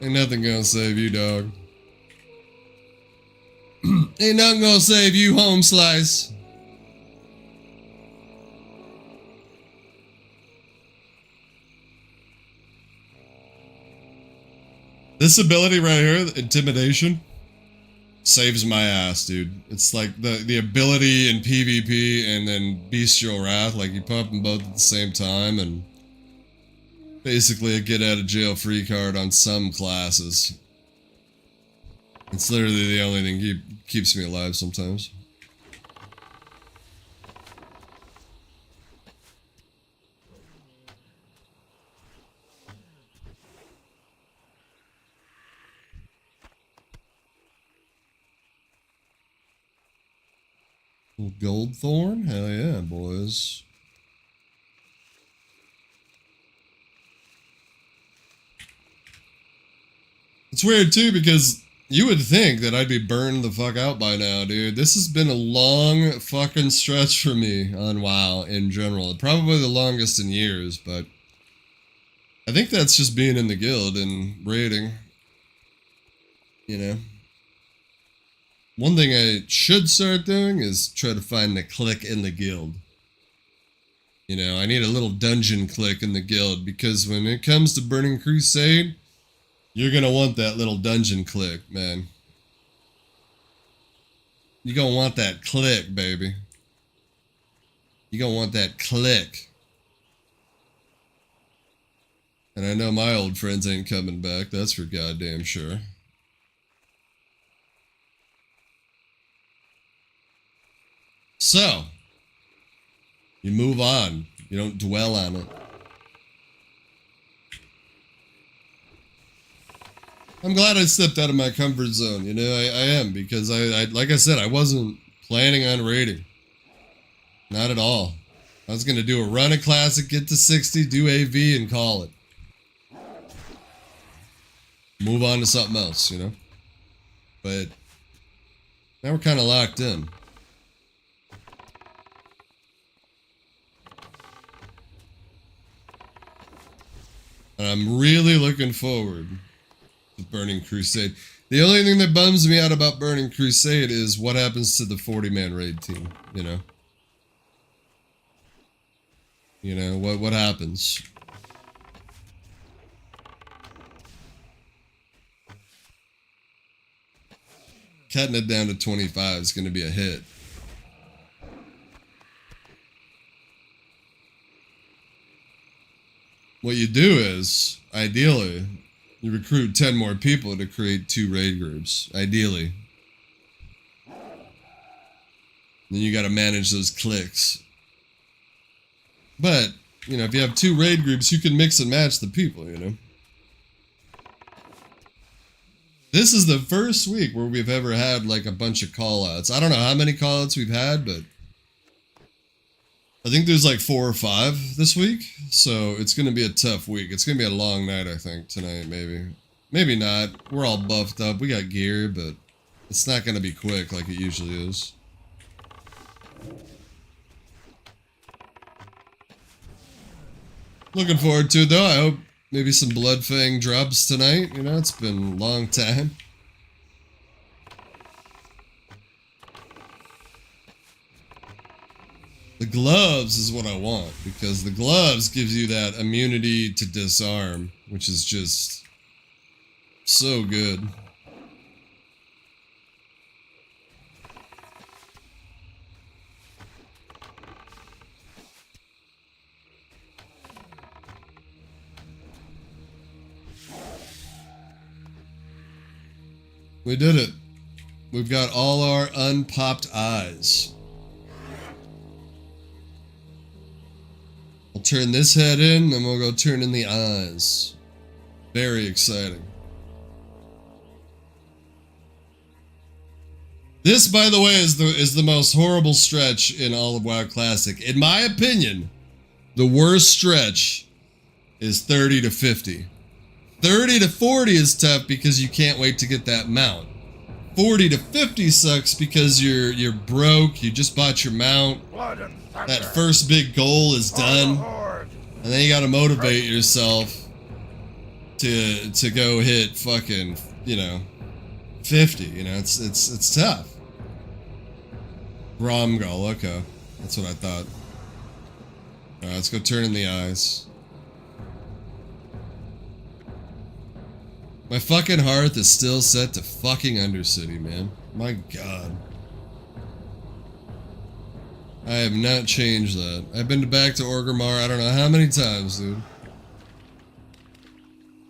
Ain't nothing gonna save you, dog. Ain't nothing gonna save you, home slice. This ability right here, intimidation, saves my ass, dude. It's like the ability in PvP and then Bestial Wrath, like you pop them both at the same time, and basically a get out of jail free card on some classes. It's literally the only thing keeps me alive sometimes. Goldthorn? Hell yeah, boys. It's weird too because you would think that I'd be burned the fuck out by now, dude. This has been a long fucking stretch for me on WoW in general. Probably the longest in years, but I think that's just being in the guild and raiding. You know? One thing I should start doing is try to find the clique in the guild. You know, I need a little dungeon clique in the guild because when it comes to Burning Crusade, you're gonna want that little dungeon clique, man. You're gonna want that clique, baby. You're gonna want that clique. And I know my old friends ain't coming back, that's for goddamn sure. So, you move on. You don't dwell on it. I'm glad I stepped out of my comfort zone, you know, I am, because I like I said, I wasn't planning on raiding. Not at all. I was gonna do a run of Classic, get to 60, do AV, and call it. Move on to something else, you know? But, now we're kind of locked in. And I'm really looking forward to Burning Crusade. The only thing that bums me out about Burning Crusade is what happens to the 40-man raid team, you know? You know, what happens? cutting it down to 25 is going to be a hit. What you do is, ideally, you recruit 10 more people to create 2 raid groups. Ideally. Then you got to manage those cliques. But, you know, if you have 2 raid groups, you can mix and match the people, you know? This is the first week where we've ever had, like, a bunch of call-outs. I don't know how many call-outs we've had, but I think there's like 4 or 5 this week. So it's going to be a tough week. It's going to be a long night, I think, tonight, maybe. Maybe not. We're all buffed up. We got gear, but it's not going to be quick like it usually is. Looking forward to it, though. I hope maybe some Bloodfang drops tonight. You know, it's been a long time. The gloves is what I want, because the gloves gives you that immunity to disarm, which is just so good. We did it. We've got all our unpopped eyes. We'll turn this head in, then we'll go turn in the eyes. Very exciting. This, by the way, is the most horrible stretch in all of WoW Classic. In my opinion, the worst stretch is 30 to 50. 30 to 40 is tough because you can't wait to get that mount. 40 to 50 sucks because you're broke, you just bought your mount. That first big goal is done. And then you gotta motivate yourself to go hit fucking, you know, 50, you know, it's tough. Gromgol, okay. That's what I thought. Alright, let's go turn in the eyes. My fucking hearth is still set to fucking Undercity, man. My god. I have not changed that. I've been back to Orgrimmar I don't know how many times, dude.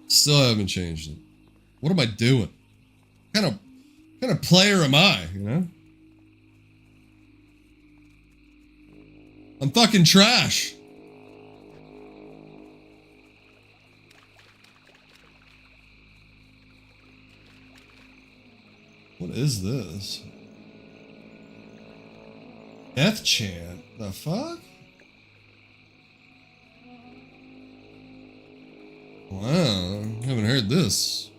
Still haven't changed it. What am I doing? What kind of player am I, you know? I'm fucking trash. What is this? Death chant? The fuck? Wow, haven't heard this.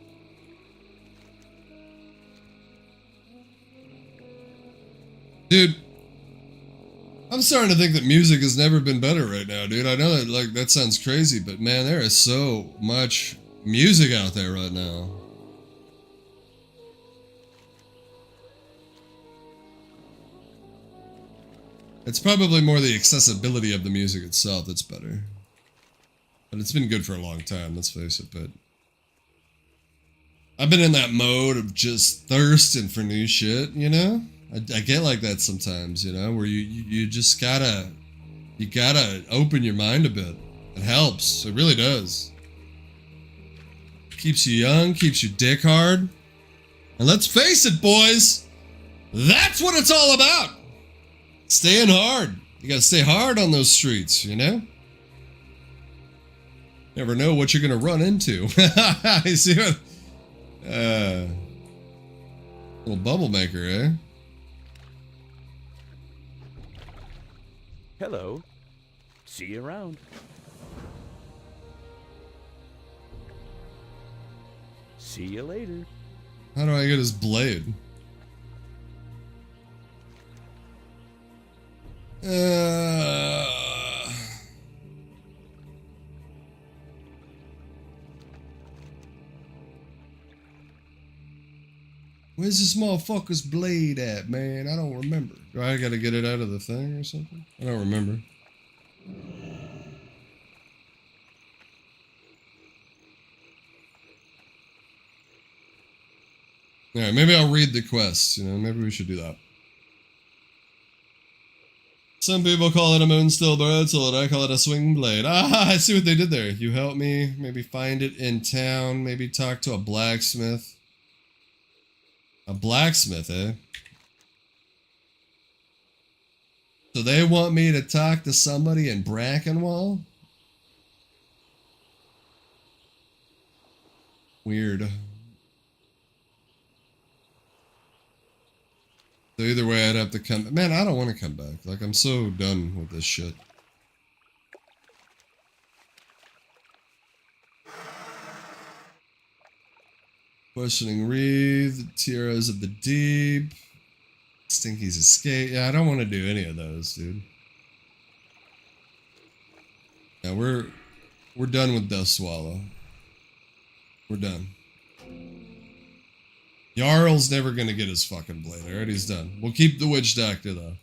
Dude, I'm starting to think that music has never been better right now, dude. I know that, like, that sounds crazy, but man, there is so much music out there right now. It's probably more the accessibility of the music itself that's better. But it's been good for a long time, let's face it, but I've been in that mode of just thirsting for new shit, you know? I get like that sometimes, you know, where you just gotta open your mind a bit. It helps, it really does. Keeps you young, keeps your dick hard. And let's face it, boys, that's what it's all about. Staying hard. You gotta stay hard on those streets, you know? Never know what you're gonna run into. You see what? Little bubble maker, eh? Hello. See you around. See you later. How do I get his blade? Where's this motherfucker's blade at, man? I don't remember. Do I gotta get it out of the thing or something? I don't remember. Yeah, maybe I'll read the quest. You know, maybe we should do that. Some people call it a moonsteel broadsword. I call it a swing blade. Ah, I see what they did there. You help me. Maybe find it in town. Maybe talk to a blacksmith. A blacksmith, eh? So they want me to talk to somebody in Brackenwall? Weird. So either way, I'd have to come... Man, I don't want to come back. Like, I'm so done with this shit. Questioning Wreath, Tiaras of the Deep, Stinky's Escape. Yeah, I don't want to do any of those, dude. Yeah, we're done with Death Swallow. We're done. Jarl's never gonna get his fucking blade. Alright, he's done. We'll keep the Witch Doctor, though.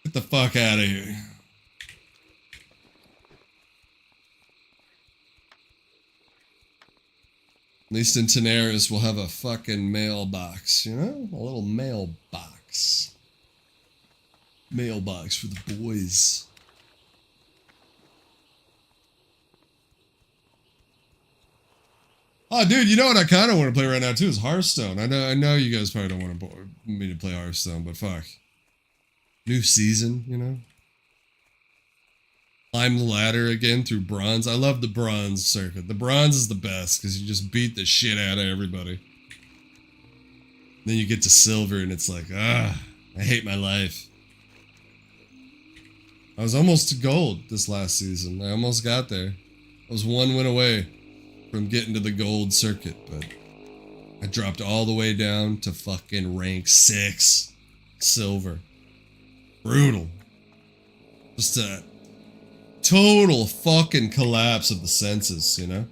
Get the fuck out of here. At least in Tenaris, we'll have a fucking mailbox, you know? A little mailbox. Mailbox for the boys. Oh, dude, you know what I kind of want to play right now, too, is Hearthstone. I know you guys probably don't want me to play Hearthstone, but fuck. New season, you know? Climb the ladder again through bronze. I love the bronze circuit. The bronze is the best, because you just beat the shit out of everybody. Then you get to silver, and it's like, I hate my life. I was almost to gold this last season. I almost got there. I was one win away from getting to the gold circuit, but I dropped all the way down to fucking rank 6 silver. Brutal. Just a total fucking collapse of the senses, you know?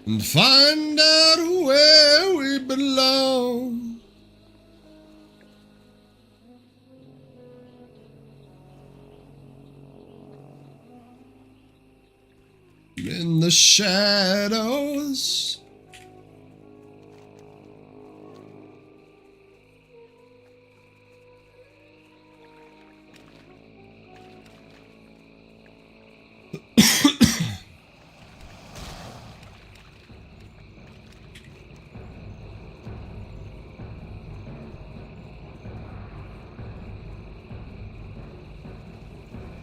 And find out where we belong. In the shadows.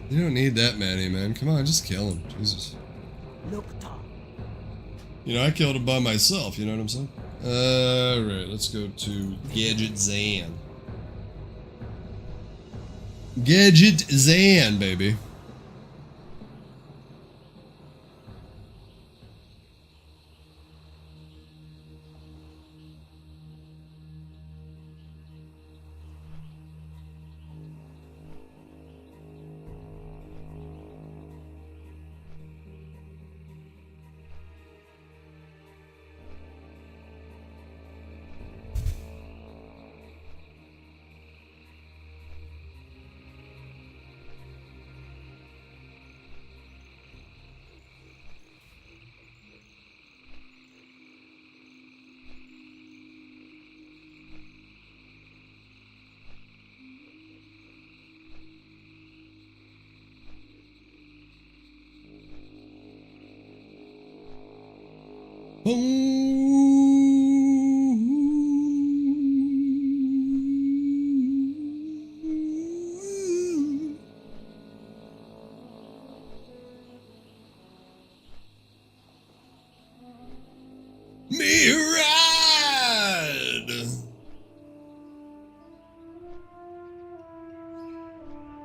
You don't need that many, man. Come on, just kill him. Jesus. Nocta. You know, I killed him by myself, you know what I'm saying? Alright, let's go to Gadget Zan. Gadget Zan, baby.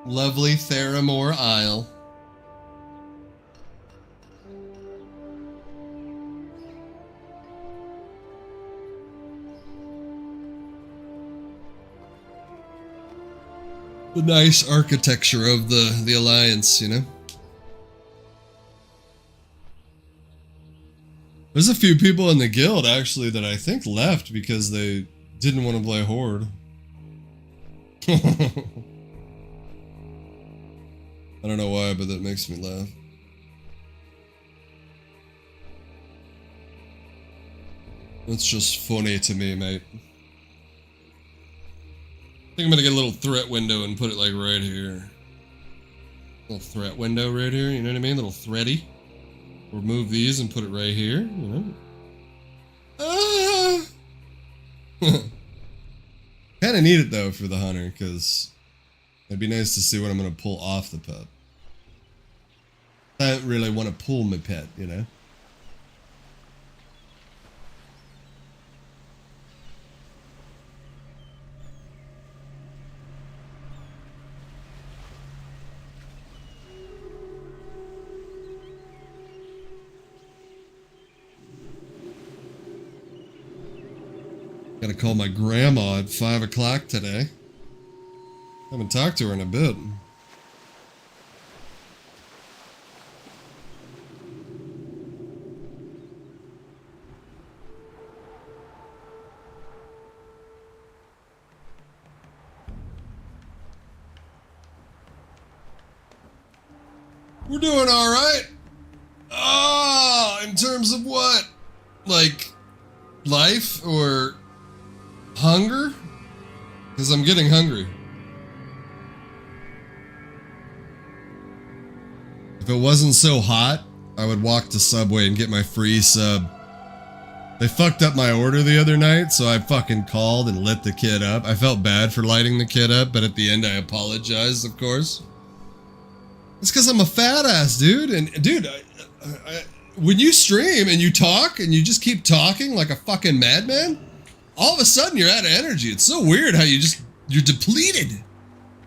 Lovely Theramore Isle. The nice architecture of the Alliance, you know? There's a few people in the guild, actually, that I think left because they didn't want to play Horde. I don't know why, but that makes me laugh. That's just funny to me, mate. I think I'm gonna get a little threat window and put it like right here. Little threat window right here, you know what I mean? Little thready. Remove these and put it right here, you know? Kinda need it though for the hunter, because it'd be nice to see what I'm gonna pull off the pet. I don't really want to pull my pet, you know? Gotta call my grandma at 5 o'clock today. Haven't talked to her in a bit. We're doing alright. Oh, in terms of what? Like, life or hunger? Because I'm getting hungry. If it wasn't so hot, I would walk to Subway and get my free sub. They fucked up my order the other night, so I fucking called and lit the kid up. I felt bad for lighting the kid up, but at the end I apologized, of course. It's because I'm a fat ass, dude. And dude, when you stream and you talk and you just keep talking like a fucking madman, all of a sudden you're out of energy. It's so weird how you're depleted.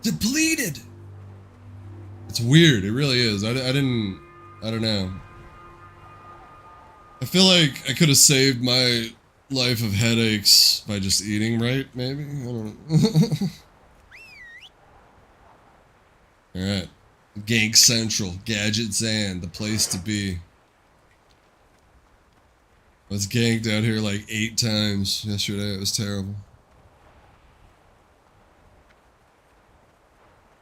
Depleted. It's weird. It really is. I don't know. I feel like I could have saved my life of headaches by just eating right, maybe? I don't know. Alright. Gank Central. Gadget Zan. The place to be. I was ganked out here like 8 times yesterday. It was terrible.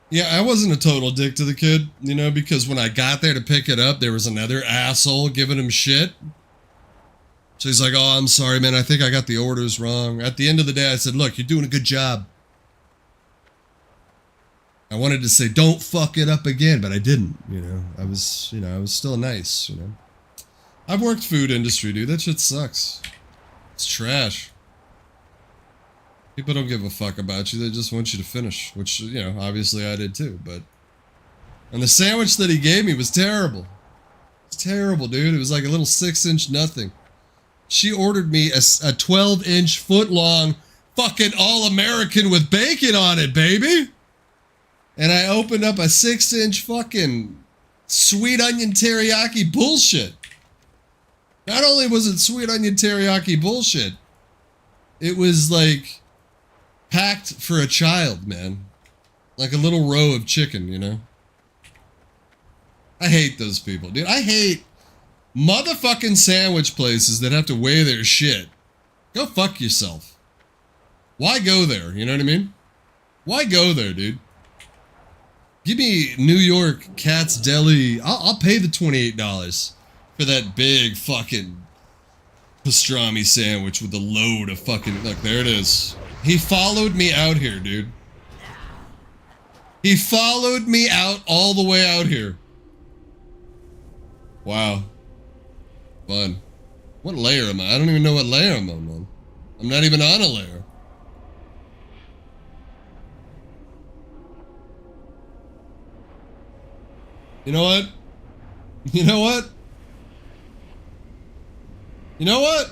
Yeah, I wasn't a total dick to the kid, you know, because when I got there to pick it up, there was another asshole giving him shit. So he's like, oh, I'm sorry, man. I think I got the orders wrong. At the end of the day, I said, look, you're doing a good job. I wanted to say, don't fuck it up again, but I didn't, you know. I was still nice, you know. I've worked food industry, dude. That shit sucks. It's trash. People don't give a fuck about you. They just want you to finish, which, you know, obviously I did too, but... And the sandwich that he gave me was terrible. It's terrible, dude. It was like a little 6-inch nothing. She ordered me a 12-inch, foot-long, fucking All-American with bacon on it, baby! And I opened up a 6-inch fucking sweet onion teriyaki bullshit. Not only was it sweet onion teriyaki bullshit, it was like packed for a child, man. Like a little row of chicken, you know? I hate those people, dude. I hate motherfucking sandwich places that have to weigh their shit. Go fuck yourself. Why go there? You know what I mean? Why go there, dude? Give me New York Cat's Deli. I'll pay the $28 for that big fucking pastrami sandwich with a load of fucking... Look, there it is. He followed me out here, dude. He followed me out all the way out here. Wow. Fun. What layer am I? I don't even know what layer I'm on. I'm not even on a layer. You know what? You know what? You know what?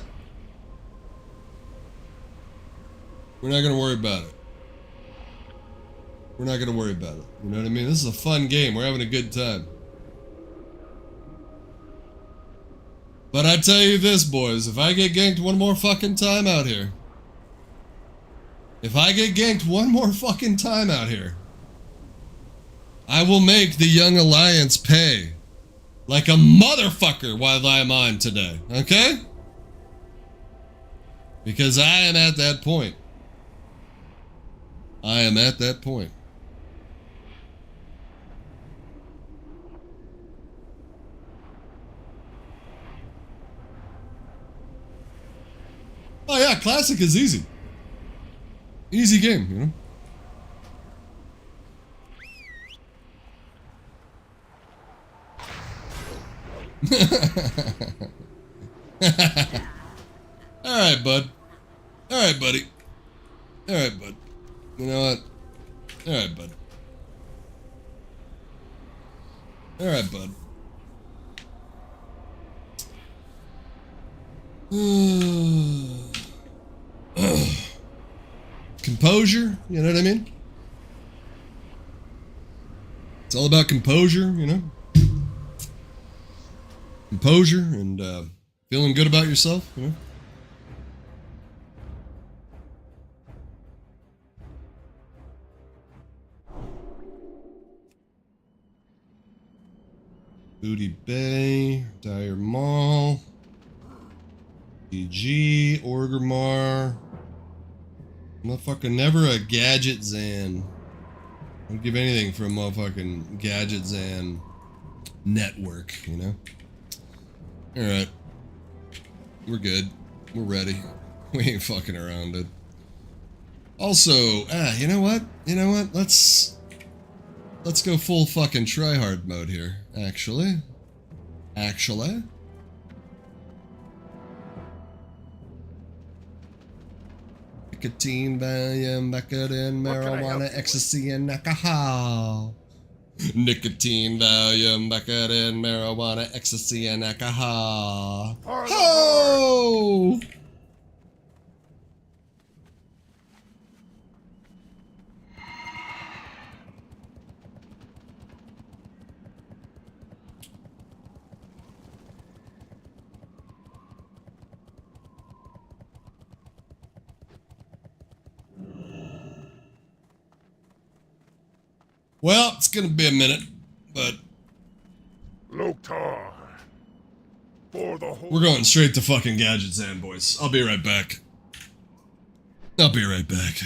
We're not gonna worry about it. We're not gonna worry about it. You know what I mean? This is a fun game. We're having a good time. But I tell you this, boys. If I get ganked one more fucking time out here. If I get ganked one more fucking time out here. I will make the Young Alliance pay. Like a motherfucker while I'm on today. Okay? Because I am at that point. I am at that point. classic is easy. Easy game, you know? Alright, bud. Alright, buddy. Alright, bud. You know what? Alright, bud. Alright, bud. Composure, you know what I mean? It's all about composure, you know? Composure and feeling good about yourself, you know? Booty Bay, Dire Mall, PG, Orgrimmar. Motherfucker, never a Gadget Zan. I'd give anything for a motherfucking Gadget Zan network, you know? Alright. We're good. We're ready. We ain't fucking around, dude. Also, you know what? You know what? Let's go full fucking tryhard mode here, actually. Nicotine, Valium, Vicodin, marijuana, ecstasy, and alcohol. Nicotine, Valium, Vicodin, marijuana, ecstasy, and alcohol. Ho! Well, it's gonna be a minute, but Loktar. For the whole. we're going straight to fucking Gadget Zan, boys. I'll be right back. I'll be right back.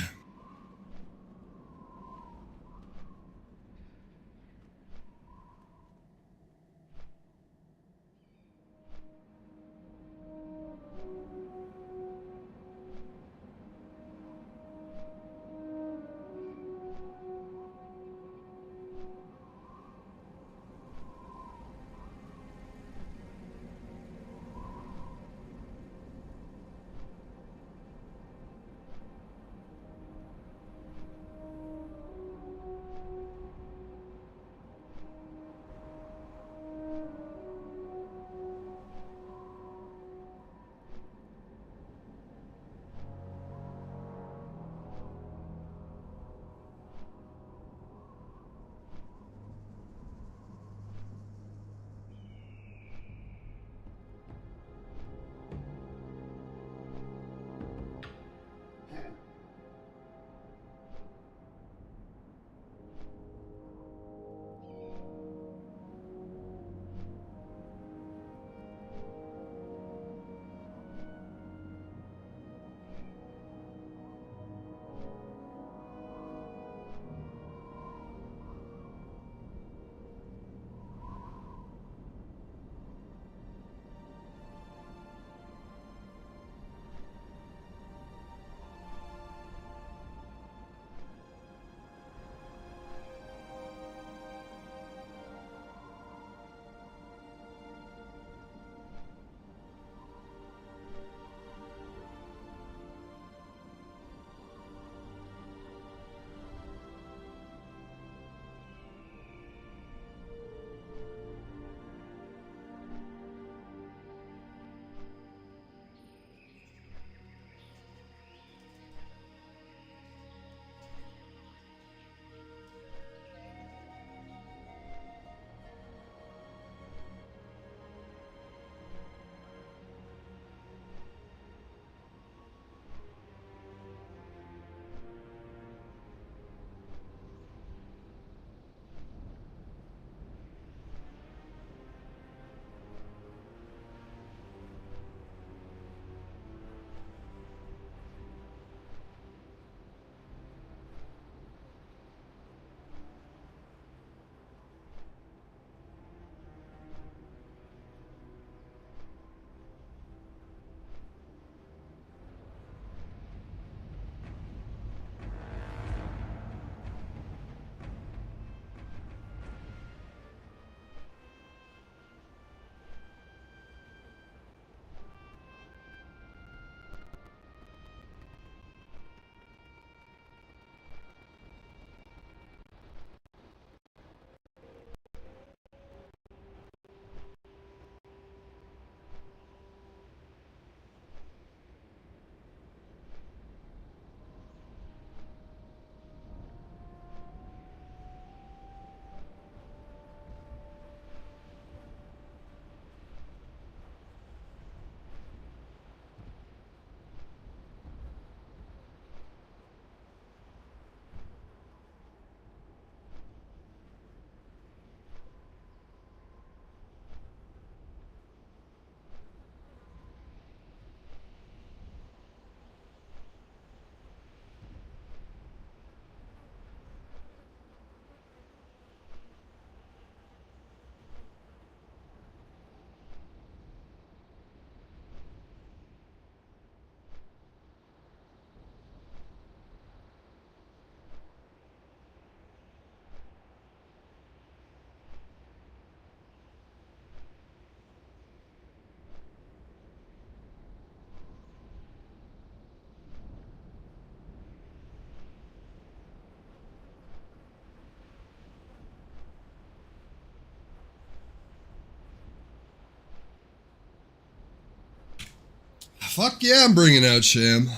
fuck yeah, I'm bringing out Sham.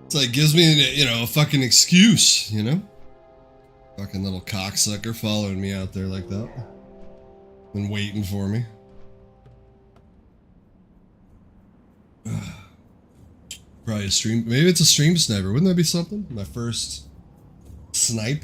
It's like, gives me, you know, a fucking excuse, you know? Fucking little cocksucker following me out there like that. And waiting for me. Probably a stream, maybe it's a stream sniper. Wouldn't that be something? My first snipe?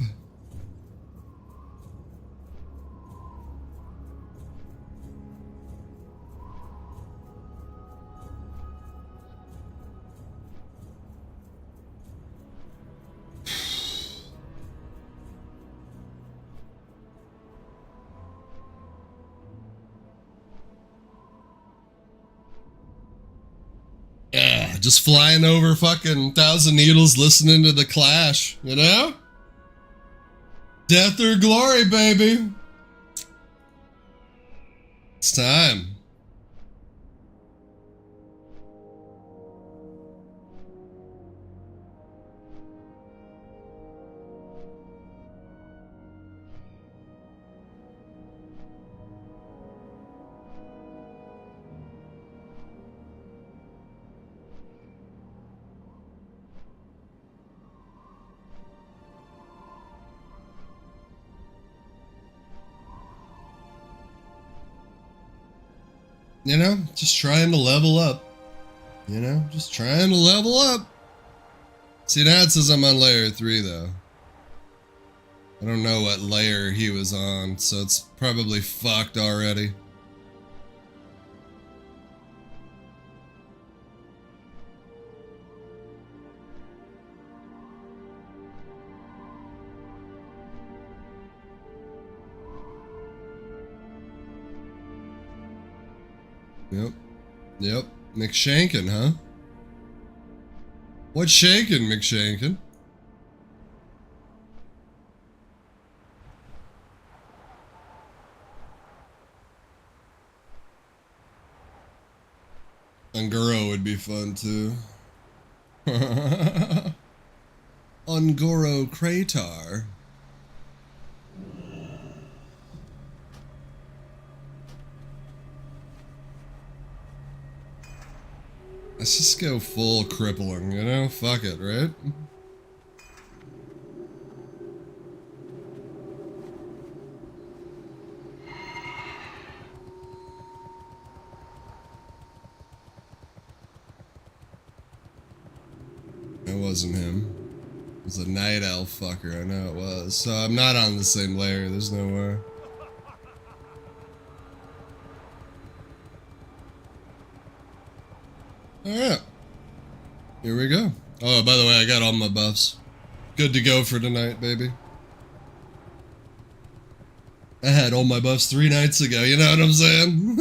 Yeah, just flying over fucking Thousand Needles listening to the Clash, you know? Death or glory, baby. It's time. You know, just trying to level up. You know, just trying to level up. See, now it says I'm on layer 3, though. I don't know what layer he was on, so it's probably fucked already. Yep. McShankin, huh? What's shaking, McShankin? Ungoro would be fun, too. Ungoro Kratar. Let's just go full crippling, you know? Fuck it, right? It wasn't him. It was a night elf fucker, I know it was. So I'm not on the same layer, there's no way. Alright. Here we go. Oh, by the way, I got all my buffs. Good to go for tonight, baby. I had all my buffs 3 nights ago, you know what I'm saying?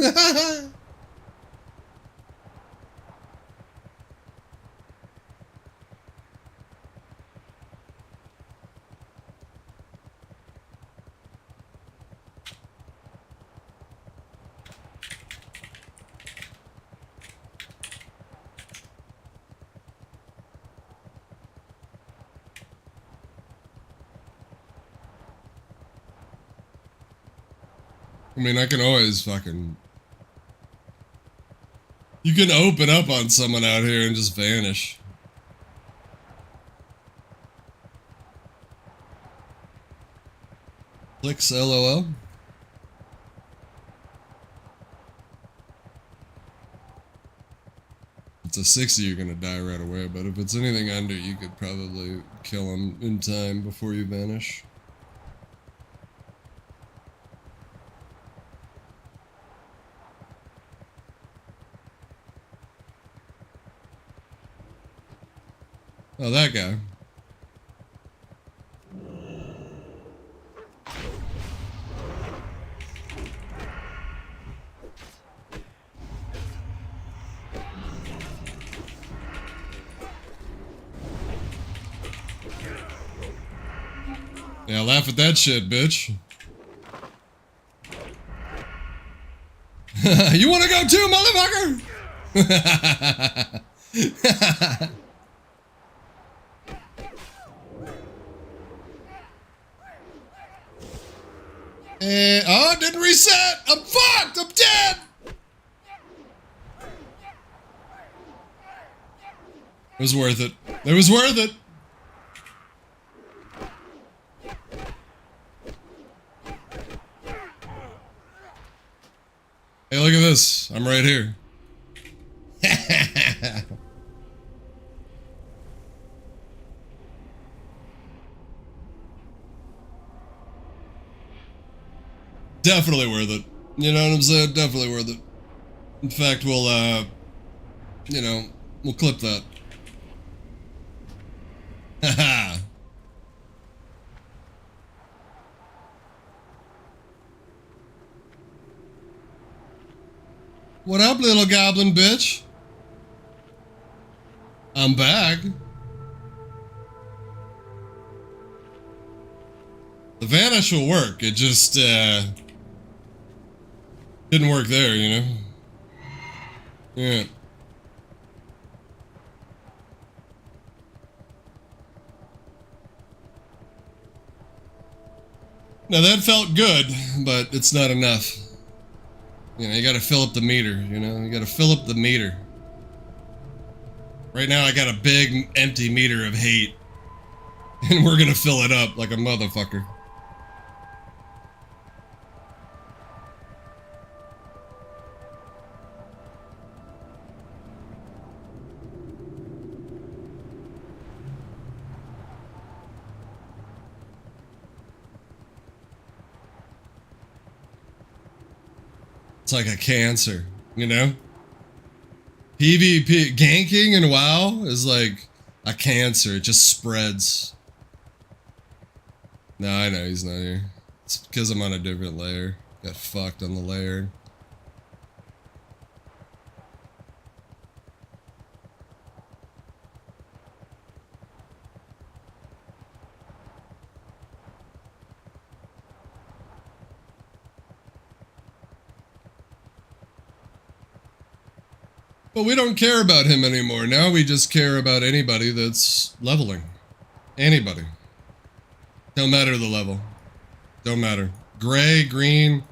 I mean, I can always fucking... You can open up on someone out here and just vanish. Clicks LOL. If it's a 60, you're gonna die right away, but if it's anything under, you could probably kill him in time before you vanish. Oh, that guy. Yeah, laugh at that shit, bitch. You wanna go too, motherfucker? And, oh, it didn't reset! I'm fucked! I'm dead! It was worth it. It was worth it! Hey, look at this. I'm right here. Definitely worth it. You know what I'm saying? Definitely worth it. In fact, we'll, you know, we'll clip that. Haha. What up, little goblin bitch? I'm back. The vanish will work. It just, didn't work there, you know? Yeah. Now that felt good, but it's not enough. You know, you gotta fill up the meter, you know? You gotta fill up the meter. Right now I got a big empty meter of hate. And we're gonna fill it up like a motherfucker. It's like a cancer, you know? PvP, ganking in WoW is like a cancer. It just spreads. No, I know he's not here. It's because I'm on a different layer. Got fucked on the layer. But we don't care about him anymore. Now we just care about anybody that's leveling. Anybody. Don't matter the level. Don't matter. Gray, green.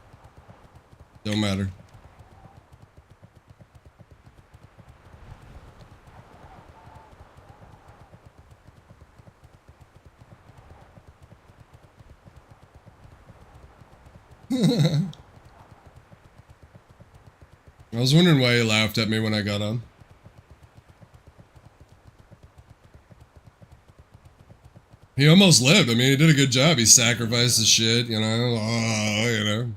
Don't matter. I was wondering why he laughed at me when I got on. He almost lived. I mean, he did a good job. He sacrificed his shit, you know. Oh, you know.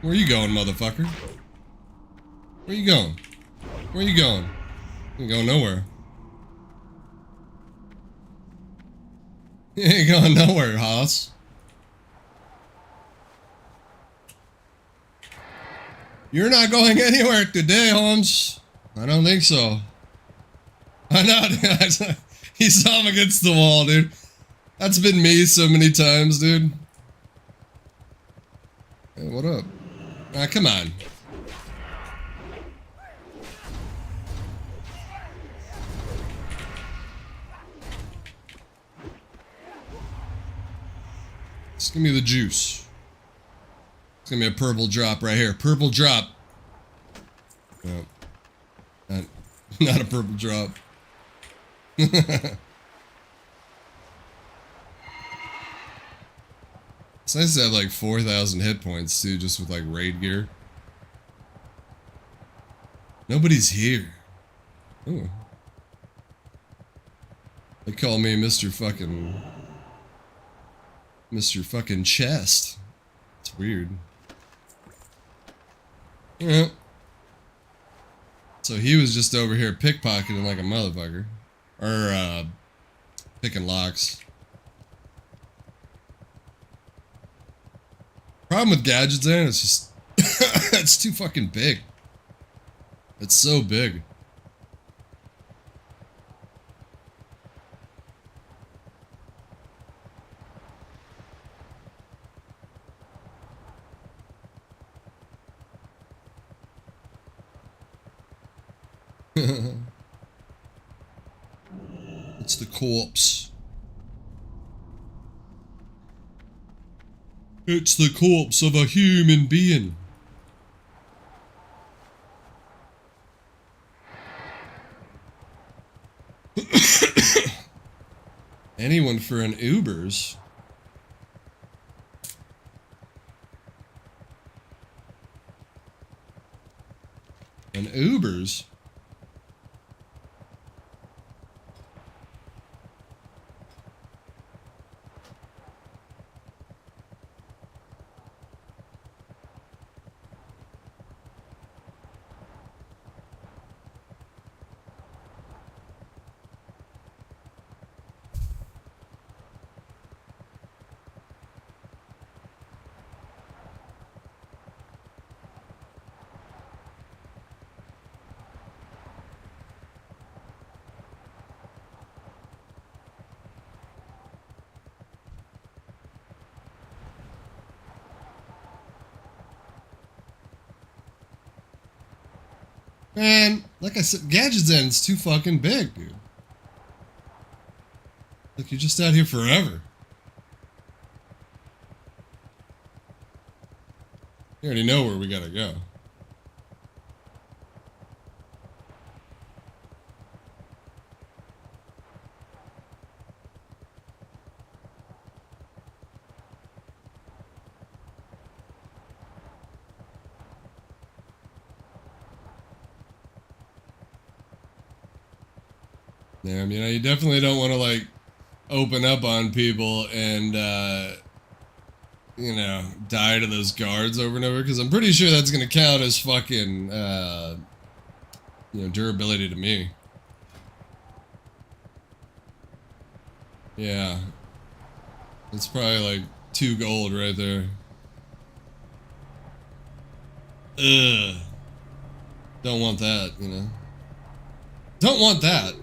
Where you going, motherfucker? Where you going? Where you going? You ain't going nowhere. You ain't going nowhere, Haas. You're not going anywhere today, Holmes. I don't think so. I know. He saw him against the wall, dude. That's been me so many times, dude. Hey, what up? Ah, come on. Just give me the juice. It's gonna be a purple drop right here. Purple drop. No. Not a purple drop. It's nice to have like 4,000 hit points too, just with like raid gear. Nobody's here. Oh. They call me Mr. fucking Chest. It's weird. Yeah. So he was just over here pickpocketing like a motherfucker. Or, picking locks. Problem with gadgets, man, it's just... it's too fucking big. It's so big. It's the corpse. It's the corpse of a human being. Anyone for an Ubers? An Ubers? Man, like I said, Gadget's End's too fucking big, dude. Like, you're just out here forever. You already know where we gotta go. Yeah, you definitely don't want to, like, open up on people and, die to those guards over and over, because I'm pretty sure that's going to count as fucking, durability to me. Yeah. It's probably, like, 2 gold right there. Ugh. Don't want that, Don't want that.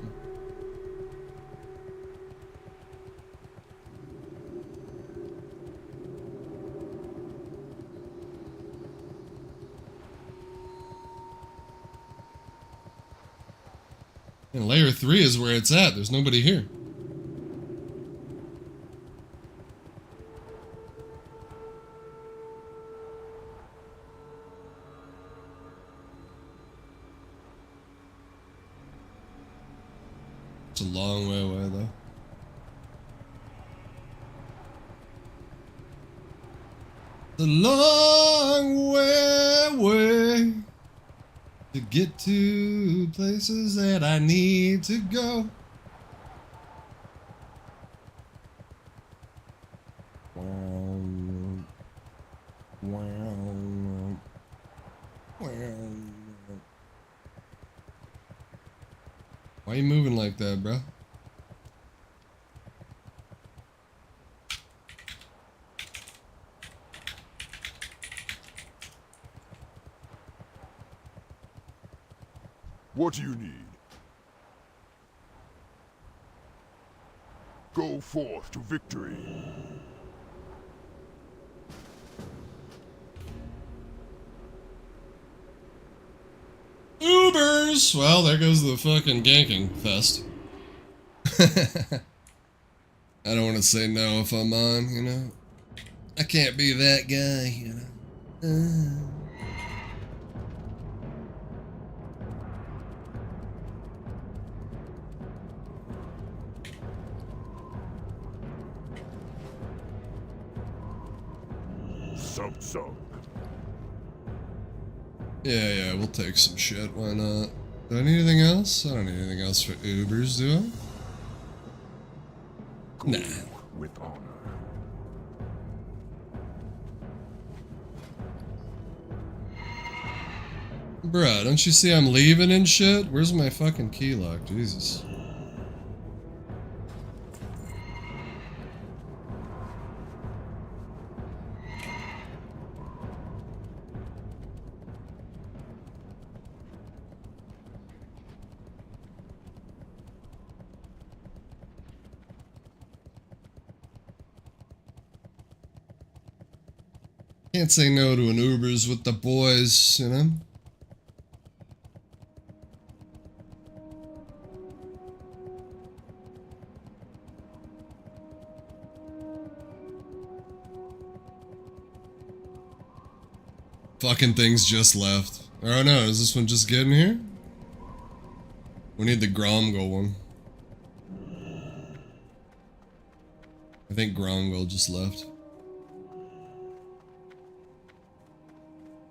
And layer 3 is where it's at. There's nobody here. It's a long way away, though. It's a long way away to get to places that I need to go. Why are you moving like that, bro? What do you need? Go forth to victory. Ubers! Well, there goes the fucking ganking fest. I don't want to say no if I'm on, I can't be that guy, Sub. Yeah, we'll take some shit, why not? Do I need anything else? I don't need anything else for Ubers, do I? Go Nah. with honor. Bruh, don't you see I'm leaving and shit? Where's my fucking key lock? Jesus. Can't say no to an Ubers with the boys, Fucking things just left. Oh no, is this one just getting here? We need the Gromgo one. I think Grongwell just left.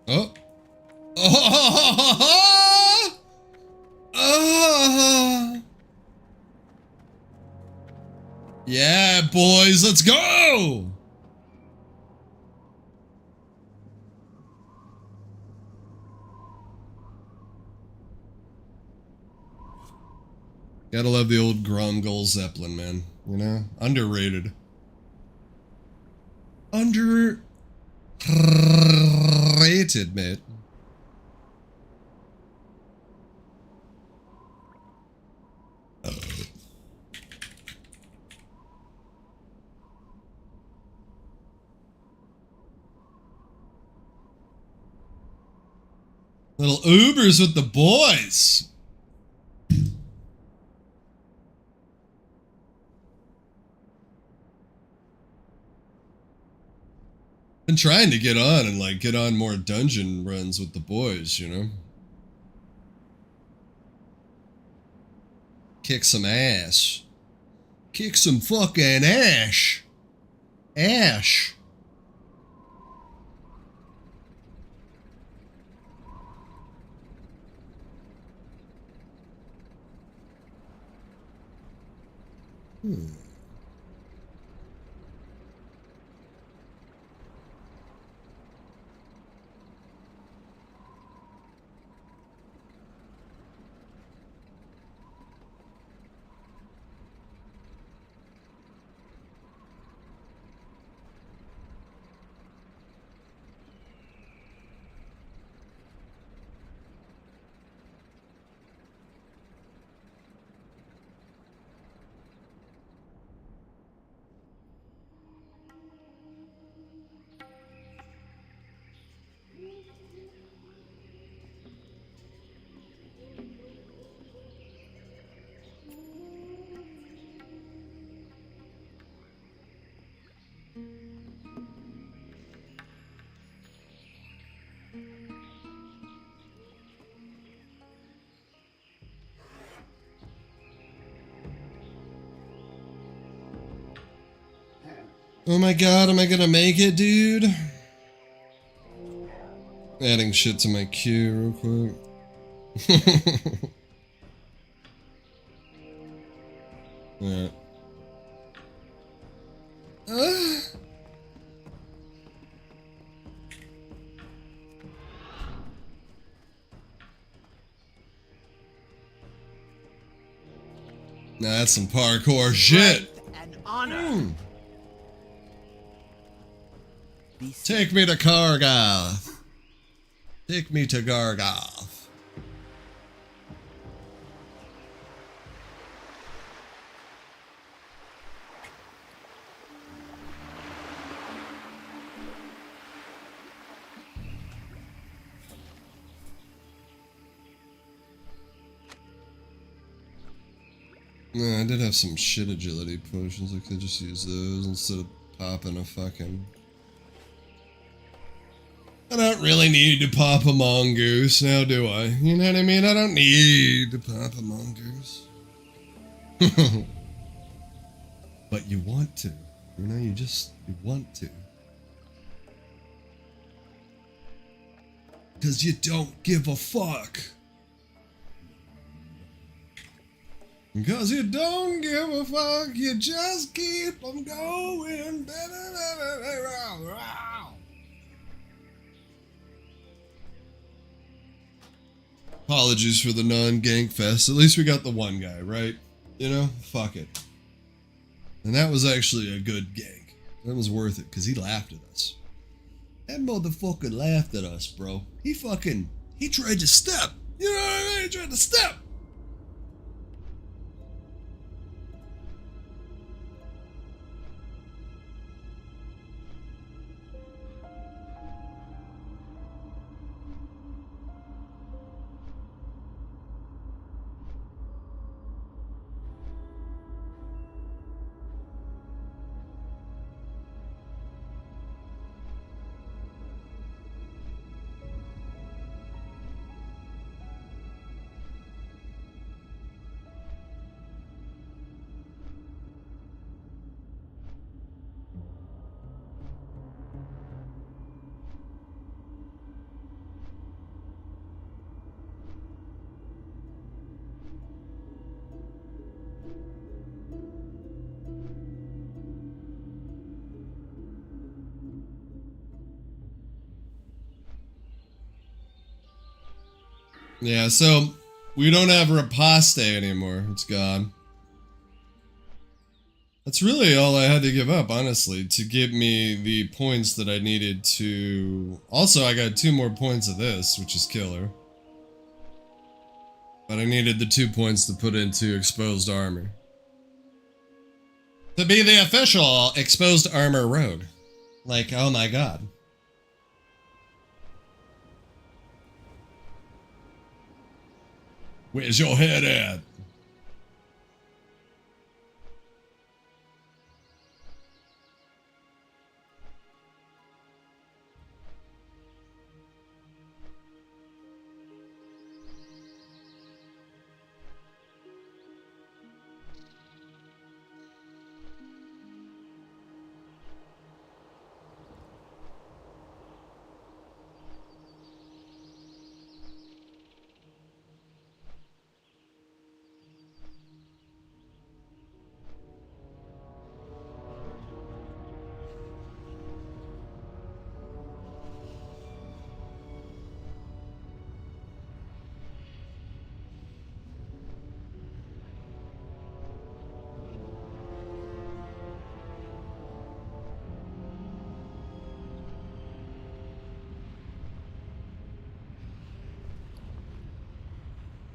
Oh. Oh. Oh. Yeah, boys, let's go. Gotta love the old Gromgul Zeppelin, man. You know? Underrated. Underrated, mate. Little Ubers with the boys. Been trying to get on and like get on more dungeon runs with the boys, you know? Kick some ass. Kick some fucking ash. Ash. Oh my god, am I gonna make it, dude? Adding shit to my queue real quick. Alright. Nah, that's some parkour shit. And honor. Take me to Kargoth. Take me to Gargoth. No, I did have some shit agility potions. I could just use those instead of popping a fucking... I don't really need to pop a mongoose, now do I? You know what I mean? I don't need to pop a mongoose. But you want to. You know, you want to. Because you don't give a fuck. Because you don't give a fuck, you just keep them going. Apologies for the non-gank fest. At least we got the one guy, right? You know? Fuck it. And that was actually a good gank. That was worth it, because he laughed at us. That motherfucker laughed at us, bro. He tried to step. You know what I mean? He tried to step. Yeah, so we don't have Rapaste anymore. It's gone. That's really all I had to give up, honestly, to give me the points that I needed to... Also, I got 2 more points of this, which is killer. But I needed the 2 points to put into exposed armor. To be the official exposed armor rogue. Like, oh my god. Where's your head at?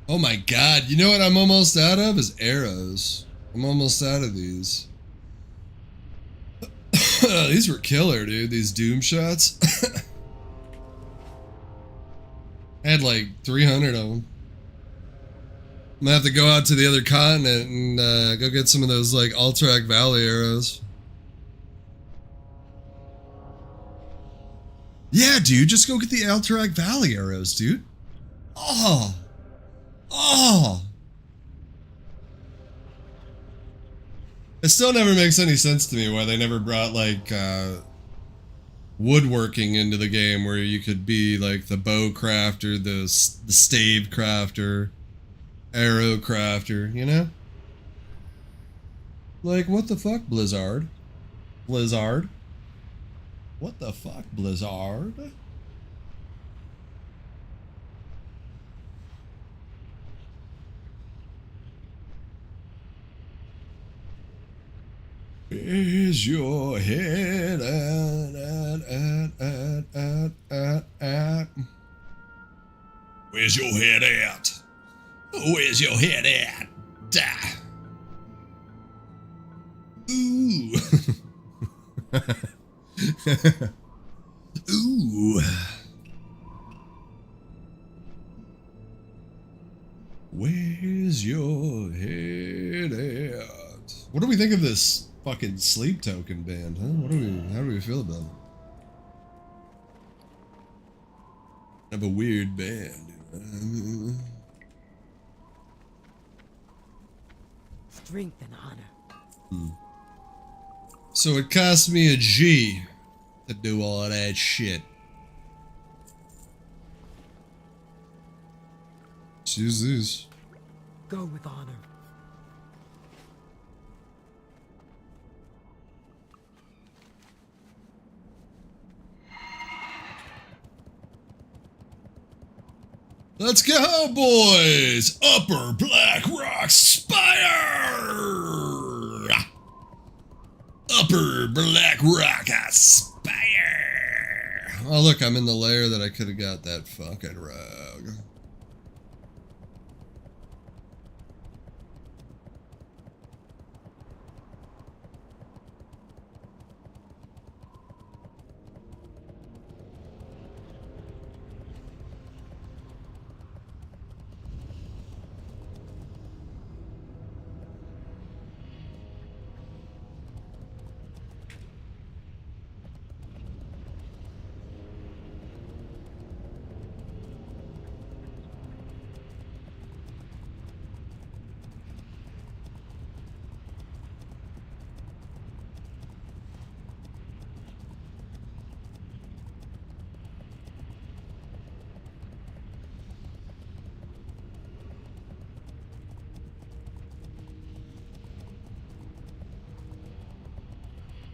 Oh my god, you know what I'm almost out of? Is arrows. I'm almost out of these. These were killer, dude. These doom shots. I had like 300 of them. I'm gonna have to go out to the other continent and go get some of those like Alterac Valley arrows. Yeah, dude, just go get the Alterac Valley arrows, dude. Oh. Oh! It still never makes any sense to me why they never brought, like, woodworking into the game where you could be, like, the bow crafter, the stave crafter, arrow crafter, you know? Like, what the fuck, Blizzard? Blizzard? What the fuck, Blizzard? Where's your head at? Where's your head at? Where's your head at? Ooh. Ooh. Where's your head at? What do we think of this fucking sleep token band, huh? How do we feel about it? Have a weird band. Strength and honor. So it cost me a G to do all of that shit. Let's use these. Go with honor. Let's go, boys! Upper Black Rock Spire! Upper Black Rock Spire! Oh, look, I'm in the lair that I could have got that fucking rogue.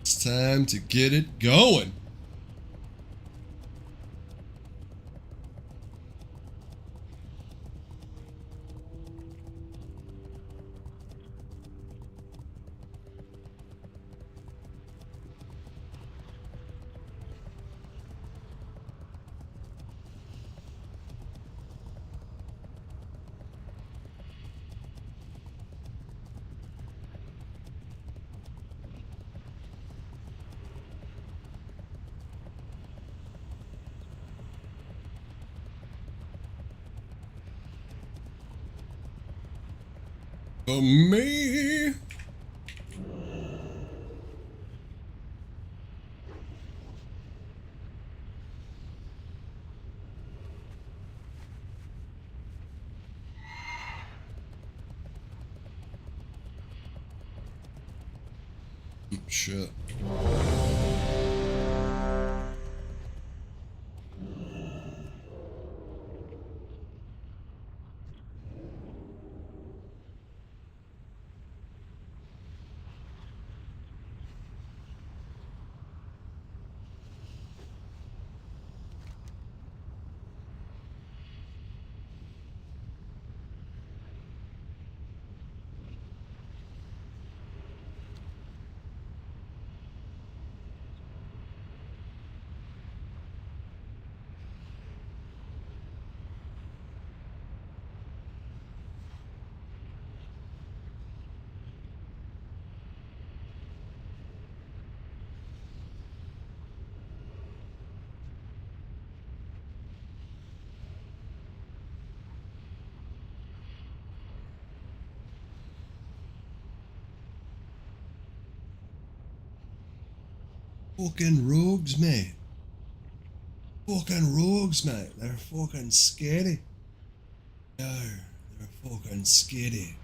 It's time to get it going. For me. Shit. Fucking rogues, mate. Fucking rogues, mate. They're fucking scary. No, they're fucking scary.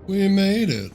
We made it.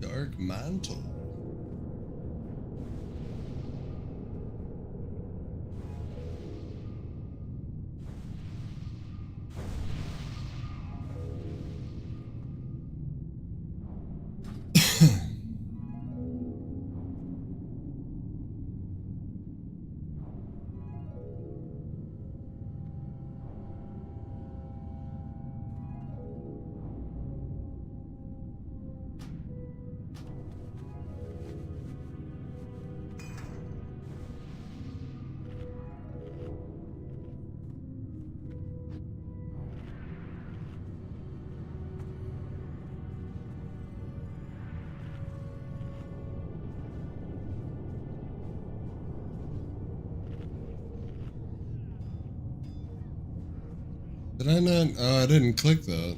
Dark mantle. Did I not? Oh, I didn't click that.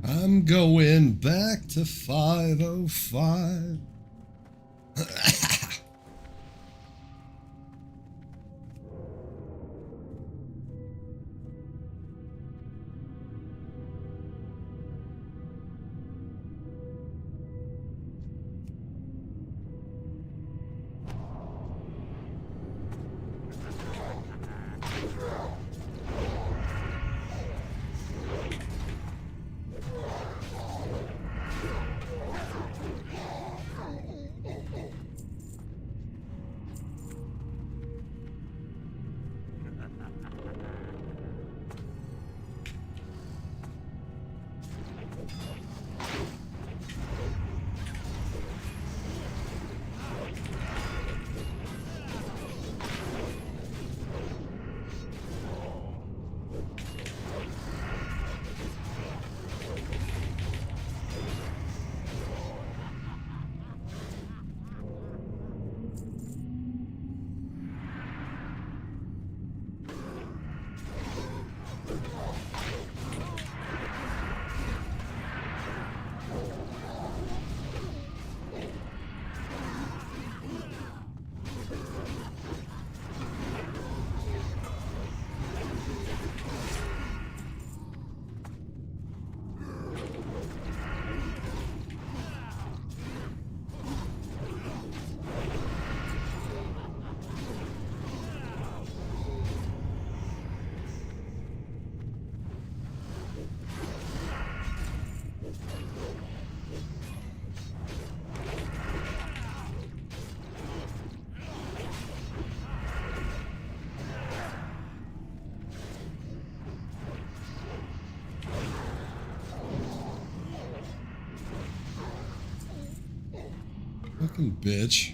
I'm going back to 505. Fucking bitch.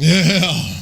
Yeah.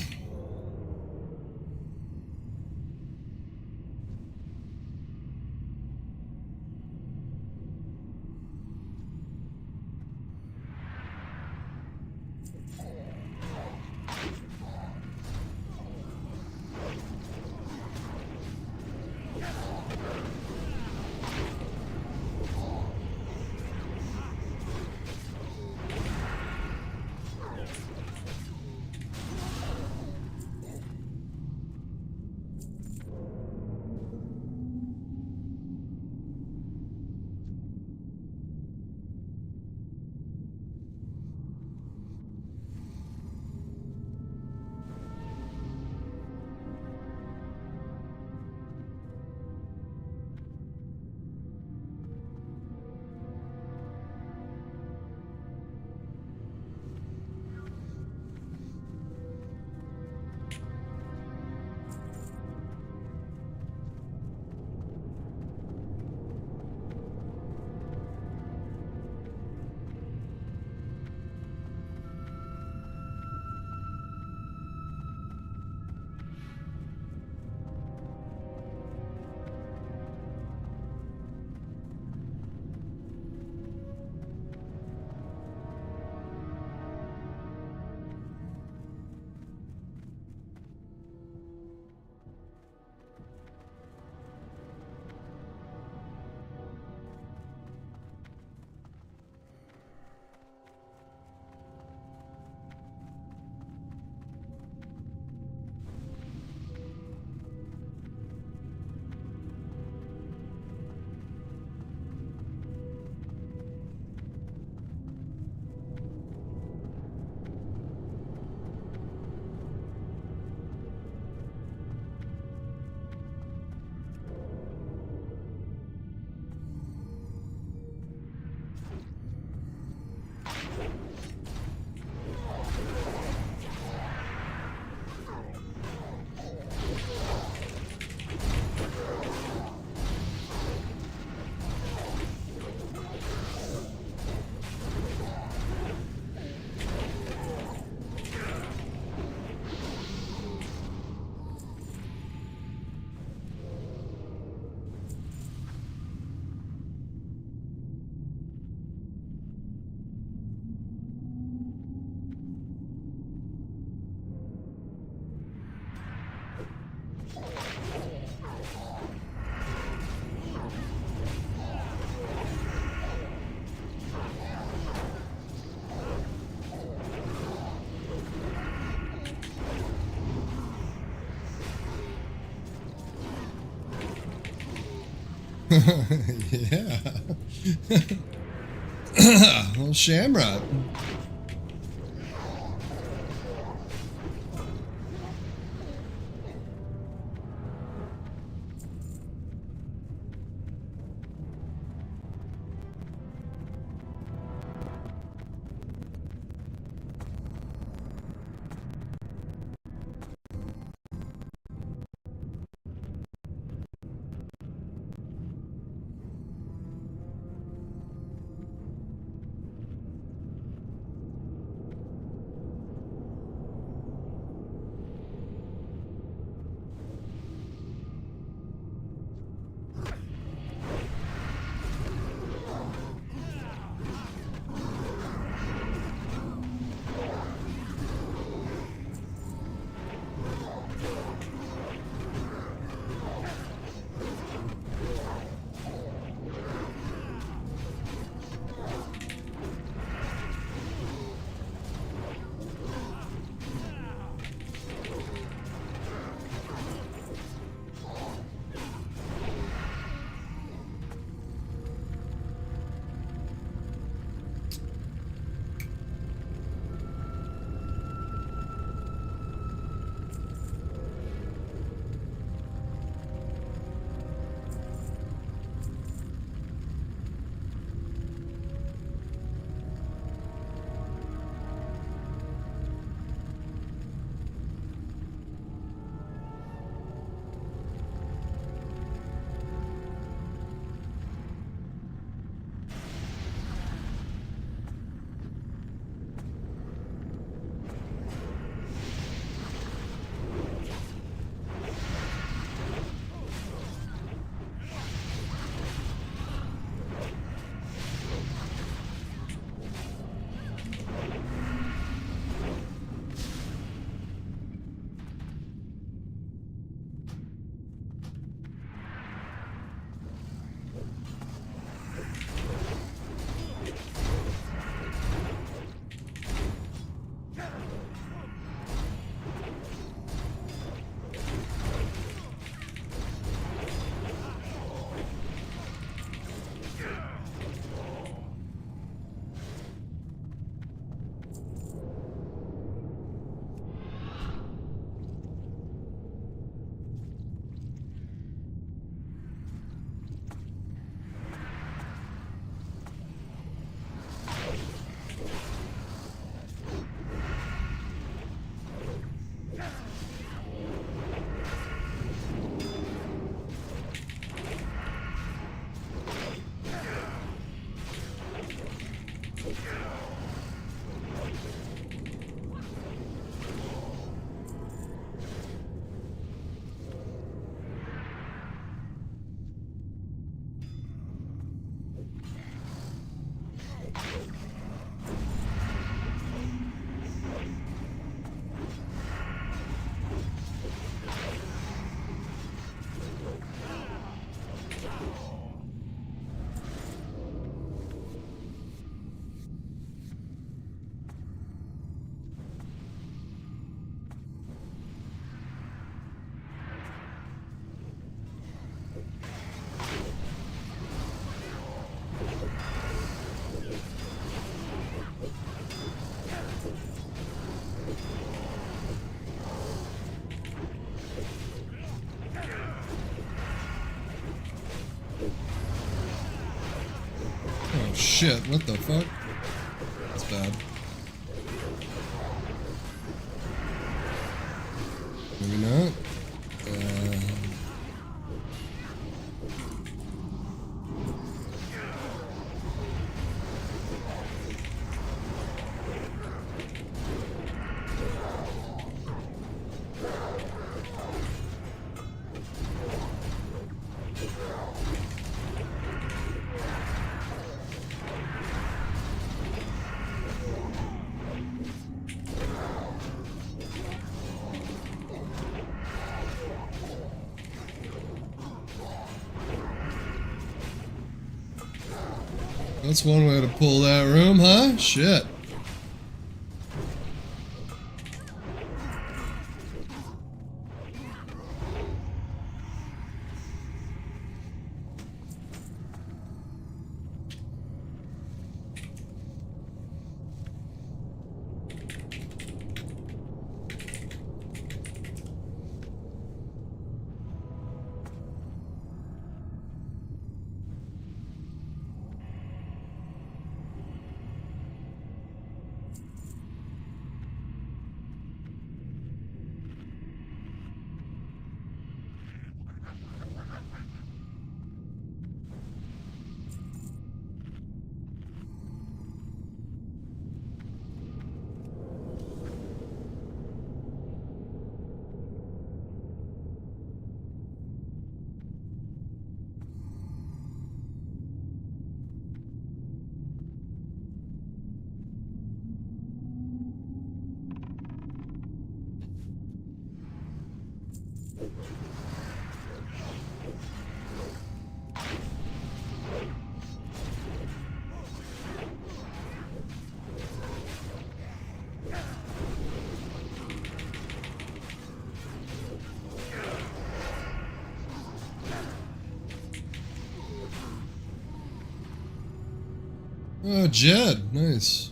Yeah. Well, Shamrot. shit, what the fuck? That's bad. Maybe not. That's one way to pull that room, huh? Shit. Oh, Jed, nice.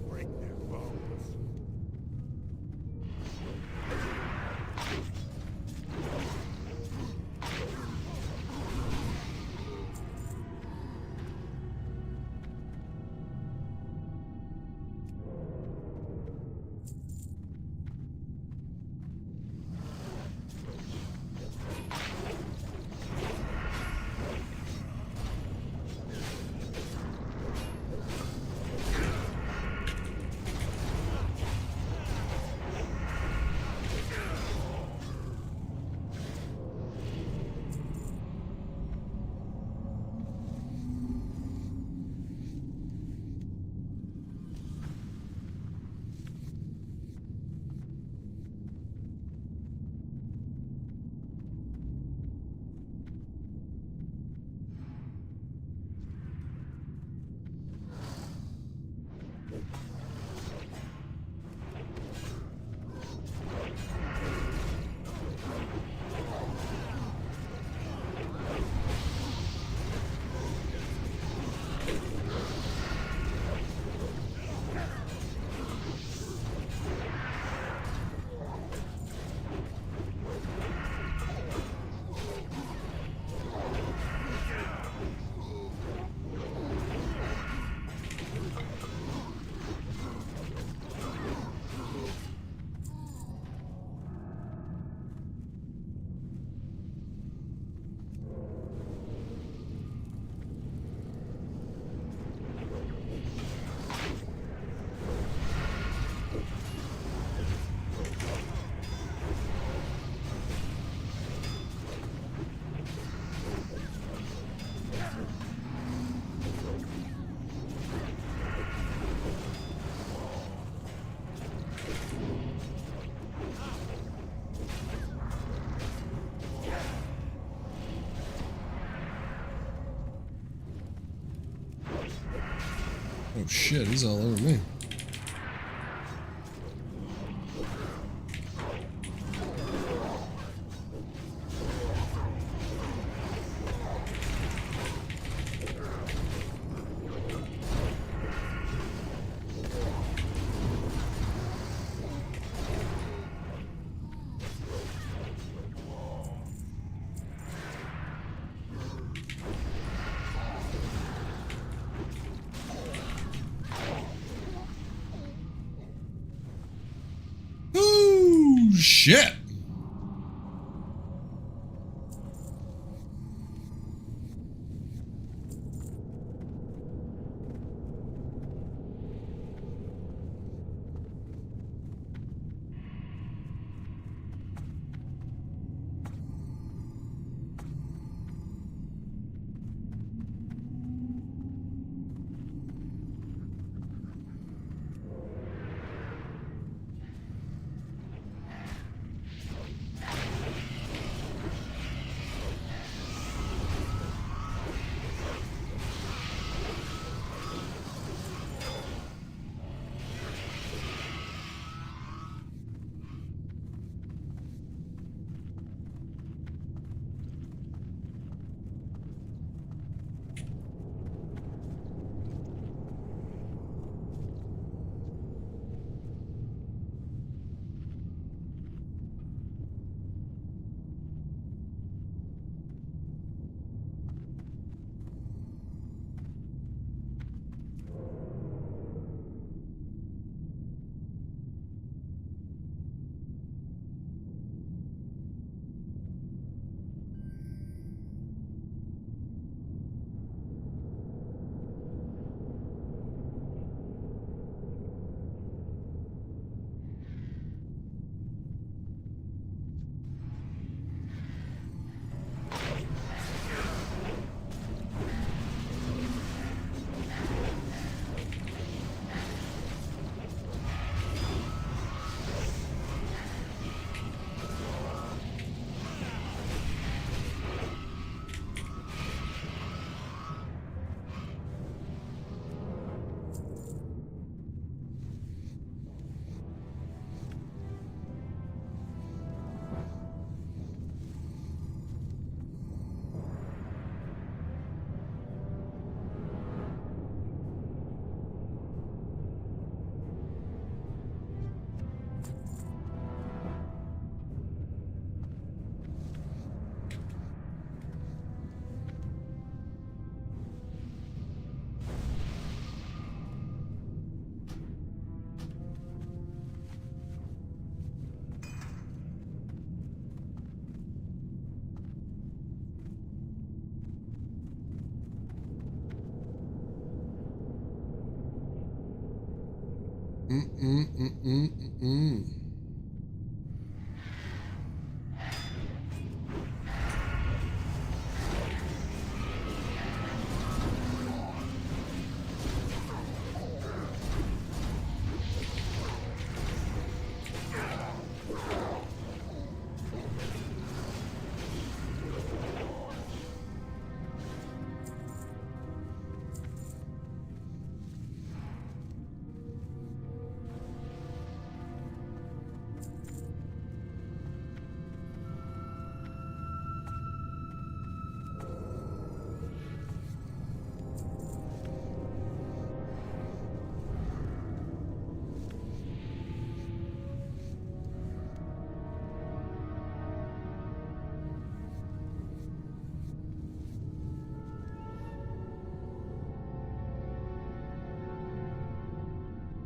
Break their bones. Oh shit, he's all over me. shit.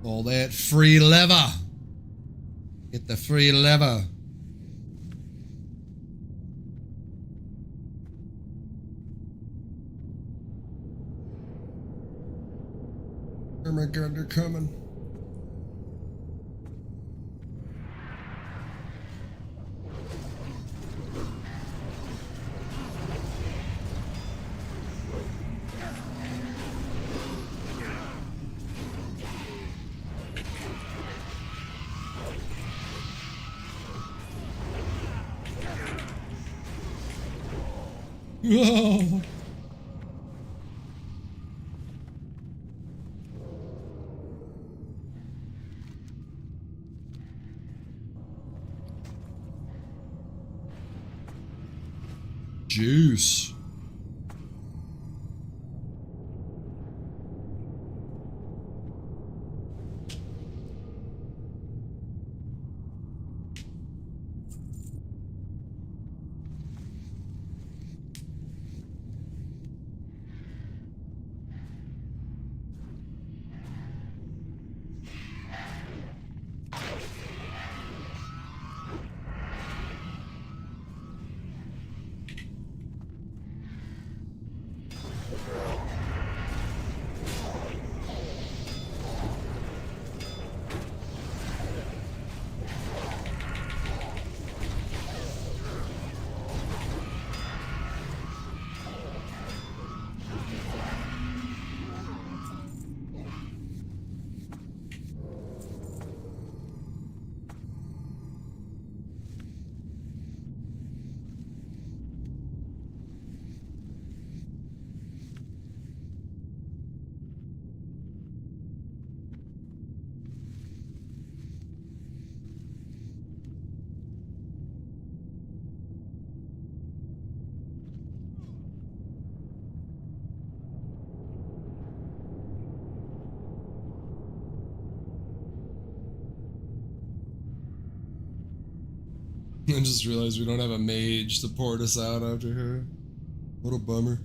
All that free lever. Get the free lever. Oh my god, they're coming. Whoa. Juice. I just realized we don't have a mage to port us out after her. What a bummer.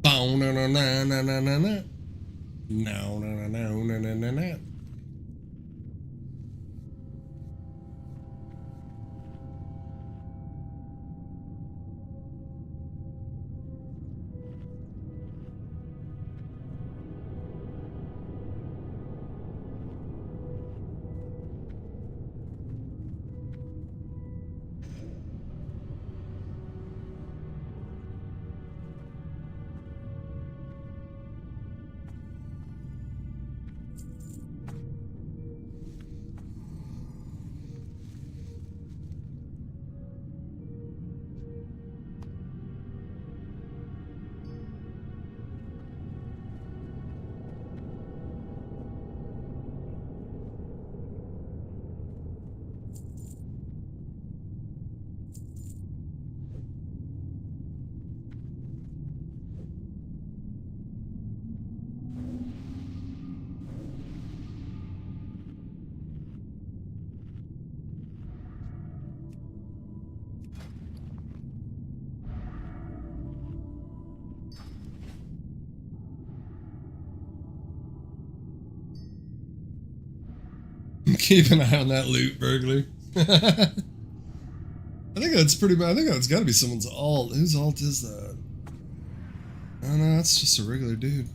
Bow, na na na na na na na. No, no, no, no, no, no, no, no. Keep an eye on that loot, burglar. I think that's pretty bad. I think that's got to be someone's alt. Whose alt is that? Oh no, that's just a regular dude.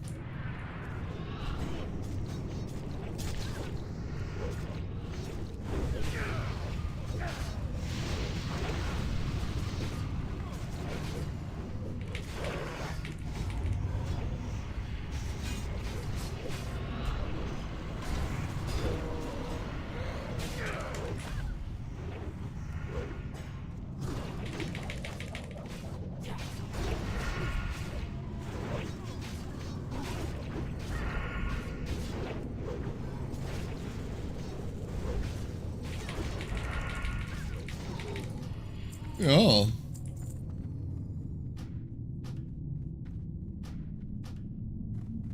Oh.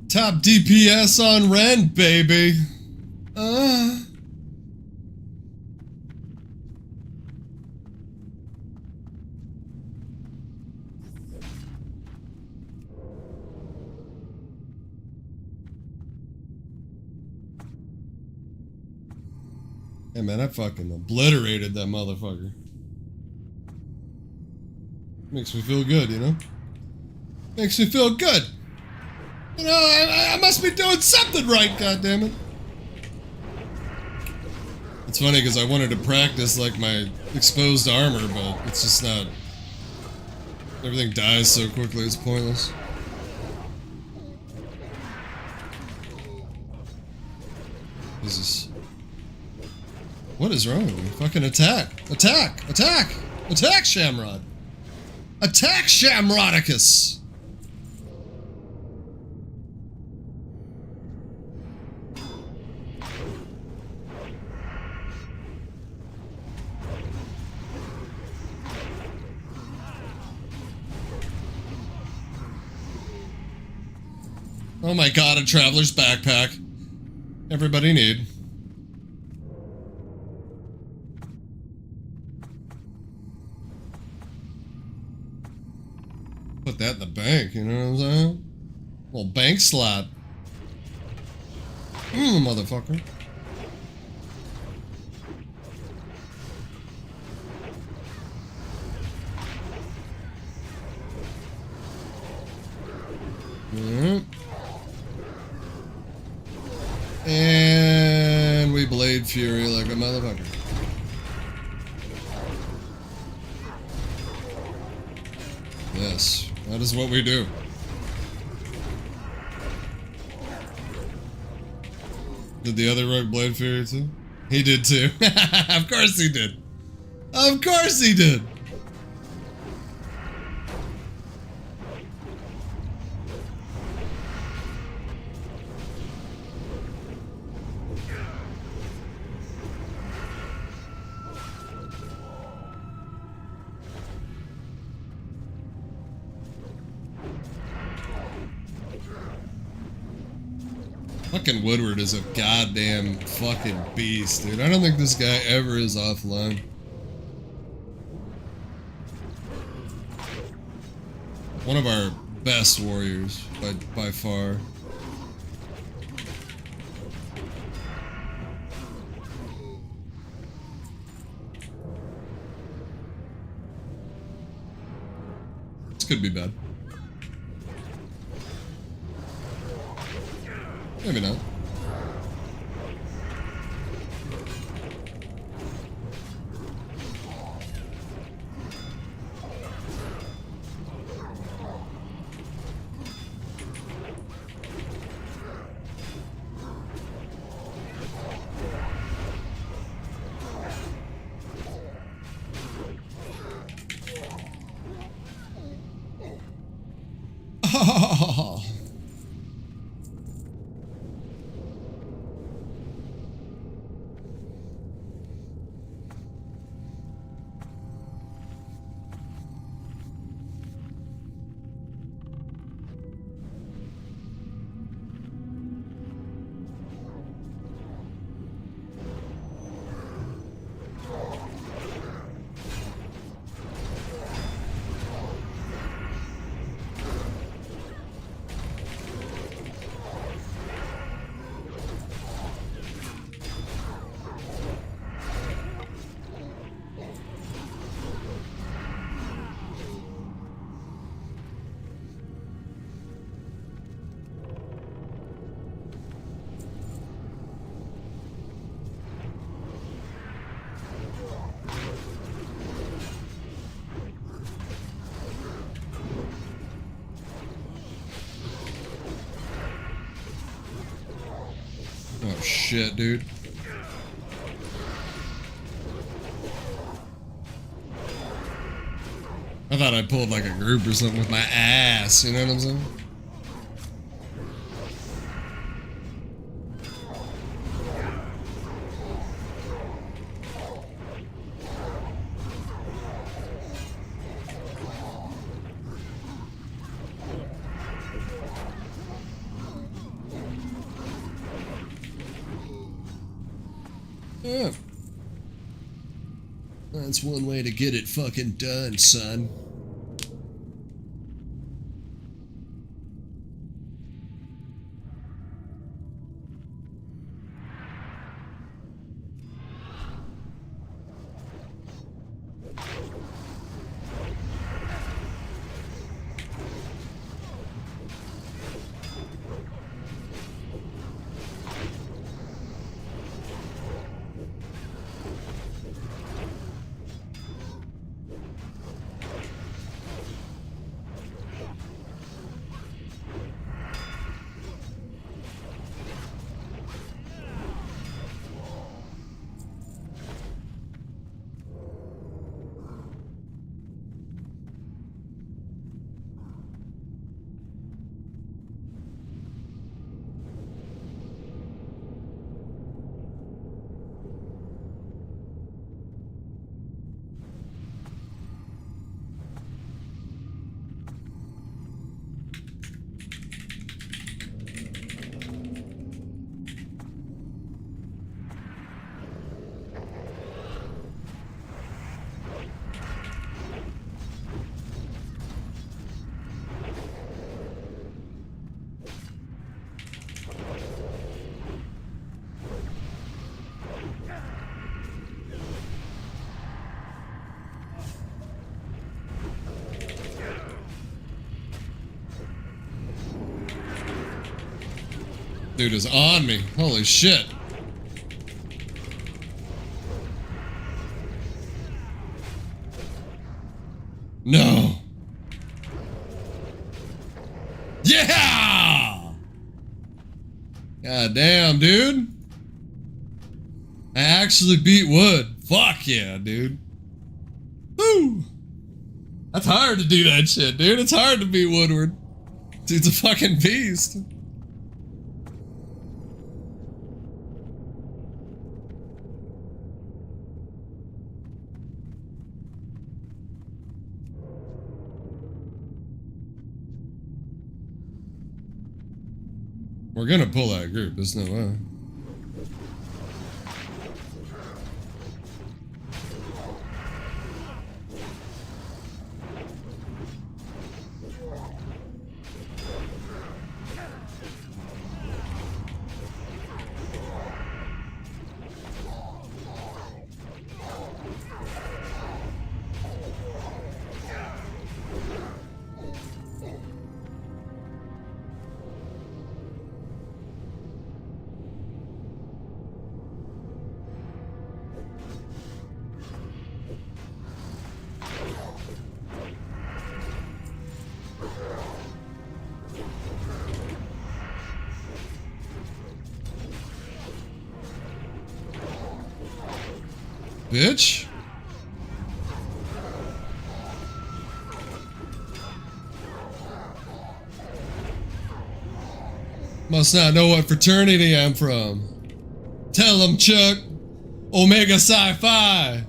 Top DPS on rent, baby. Hey man, I fucking obliterated that motherfucker. Makes me feel good, you know? Makes me feel good. You know, I must be doing something right, goddammit. It's funny because I wanted to practice like my exposed armor, but it's just not. Everything dies so quickly, it's pointless. Jesus. What is wrong with me? Fucking attack! Attack! Attack! Attack, Shamrod! Attack, Shamrodicus! Oh my god, a traveler's backpack. Everybody need. Put that in the bank, you know what I'm saying? Little bank slot. Motherfucker. And we blade fury like a motherfucker. Yes, that is what we do. Did the other rogue blade fury too? He did too. Of course he did. Of course he did. Fucking Woodward is a goddamn fucking beast, dude. I don't think this guy ever is offline. One of our best warriors, by far. This could be bad. Maybe not. Oh shit, dude. I thought I pulled like a group or something with my ass, you know what I'm saying? Yeah. That's one way to get it fucking done, son. dude is on me. Holy shit. No. Yeah! God damn, dude. I actually beat Wood. Fuck yeah, dude. Woo! That's hard to do that shit, dude. It's hard to beat Woodward. Dude's a fucking beast. We're gonna pull that group, there's no way. Bitch. Must not know what fraternity I'm from. Tell him, Chuck. Omega Sci-Fi.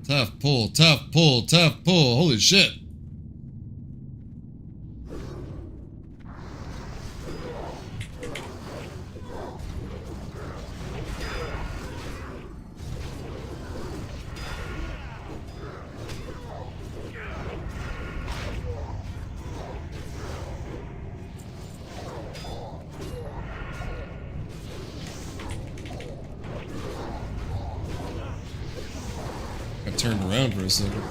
Tough pull, tough pull, tough pull. Holy shit. I turned around for a second.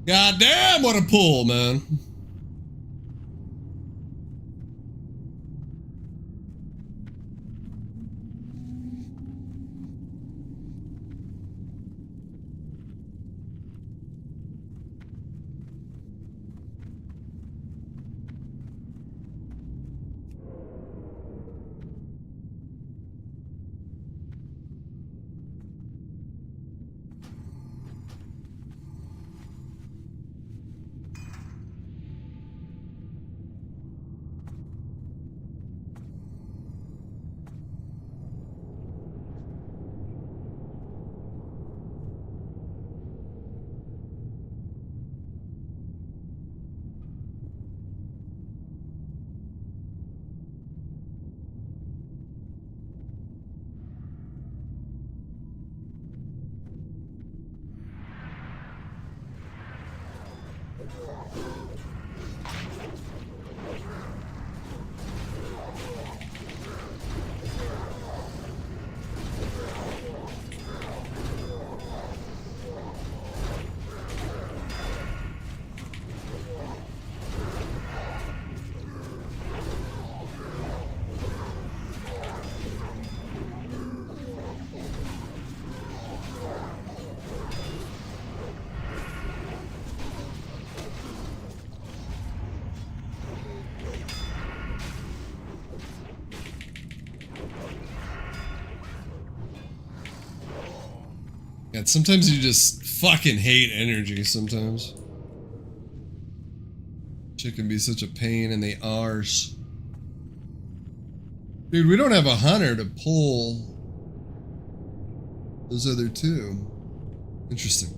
God damn, what a pull, man. Yeah, sometimes you just fucking hate energy sometimes. Shit can be such a pain in the arse. Dude, we don't have a hunter to pull those other two. Interesting.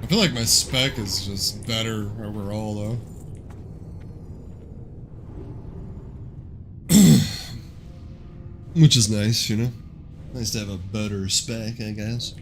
I feel like my spec is just better overall, though. Which is nice, you know? Nice to have a better spec, I guess.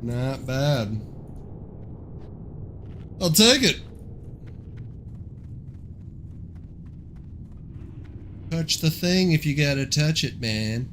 Not bad. I'll take it. Touch the thing if you gotta touch it, man.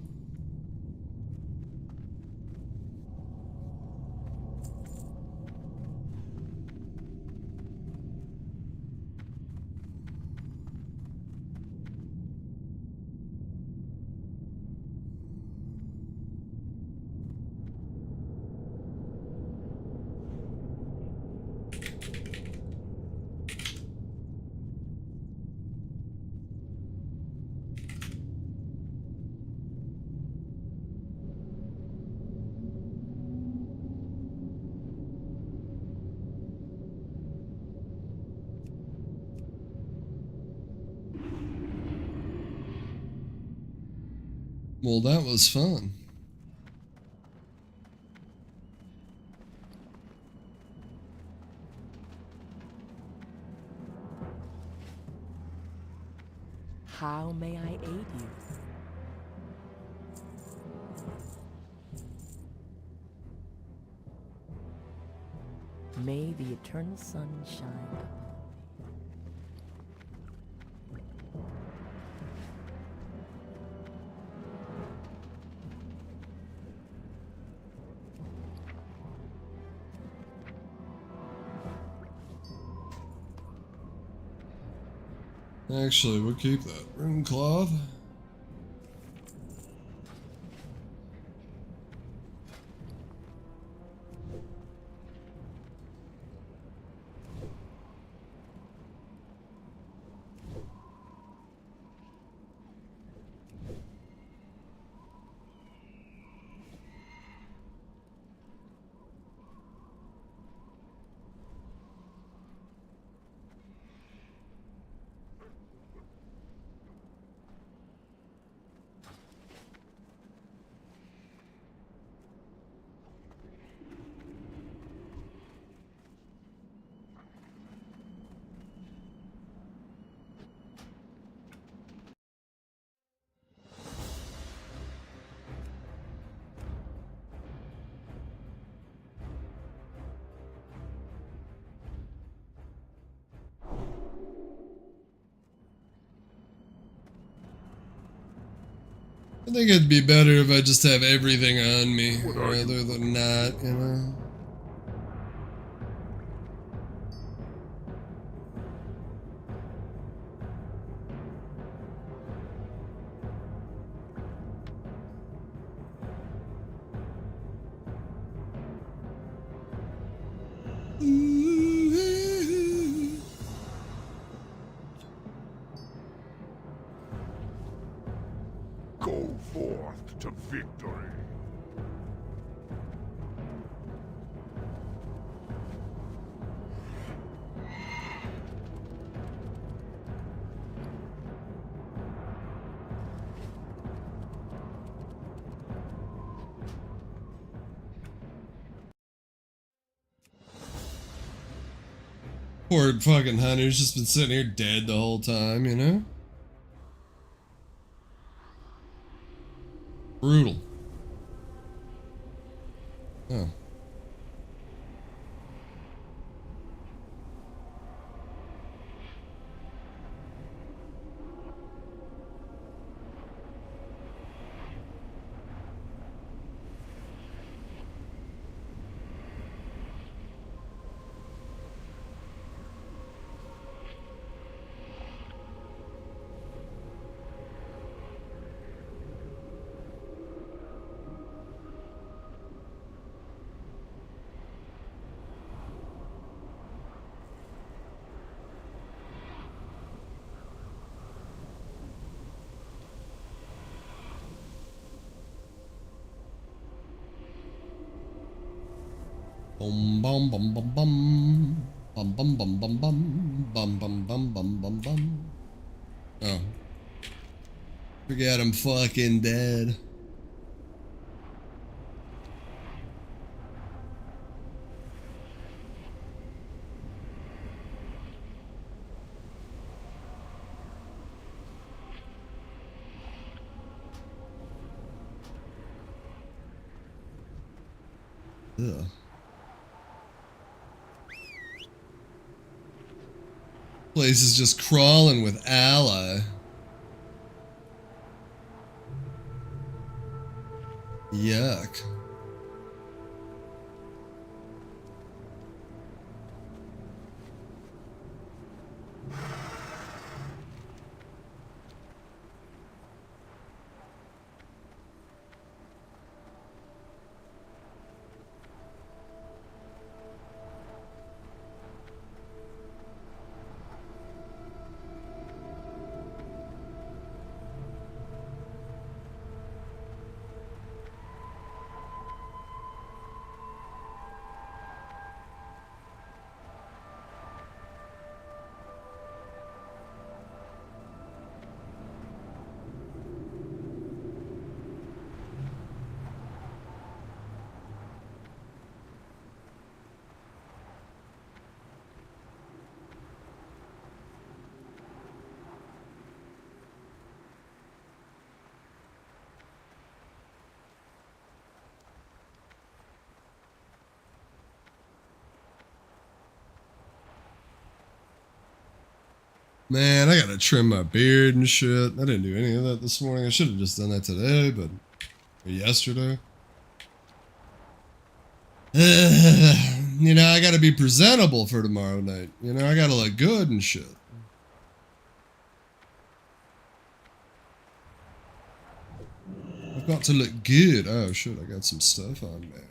Well, that was fun. How may I aid you? May the eternal sun shine upon me. Actually, we'll keep that rune cloth. I think it'd be better if I just have everything on me rather than not, you know? Go forth to victory. Poor fucking Hunter's just been sitting here dead the whole time, you know? Brutal. Oh. Bum bum bum bum bum. Bum bum bum bum bum. Bum bum bum bum bum bum. Oh. Forget I'm fucking dead. Ugh. Place is just crawling with ally. Yuck. Man, I gotta trim my beard and shit. I didn't do any of that this morning. I should have just done that today, but or yesterday. You know, I gotta be presentable for tomorrow night. You know, I gotta look good and shit. I've got to look good. Oh shit, I got some stuff on there.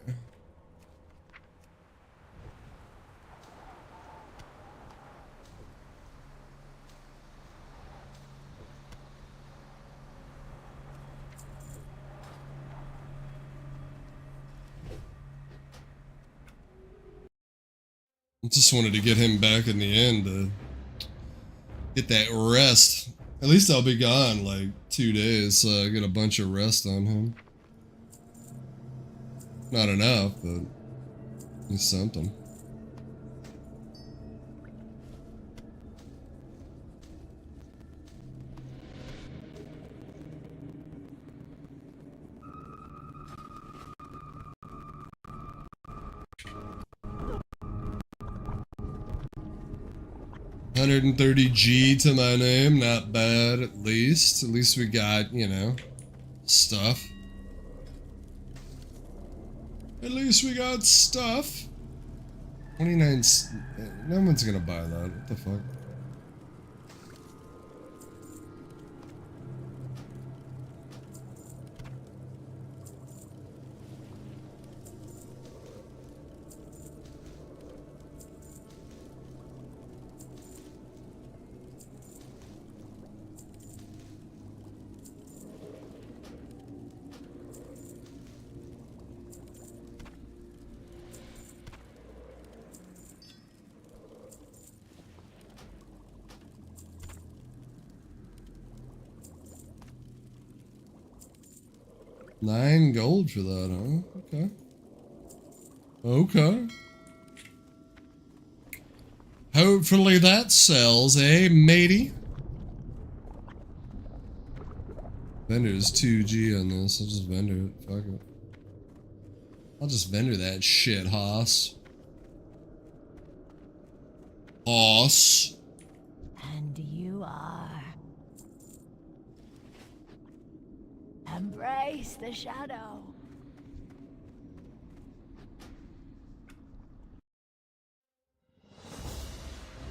I just wanted to get him back in the end to get that rest. At least I'll be gone like 2 days, so I get a bunch of rest on him. Not enough, but it's something. $130G to my name, not bad at least. At least we got, you know, stuff. At least we got stuff. 29, no one's gonna buy that, what the fuck? $9 gold for that, huh? Okay. Okay. Hopefully that sells, eh, matey? Vendor's 2G on this. I'll just vendor it. Fuck it. I'll just vendor that shit, Hoss. Hoss. And you are. Embrace the shadow.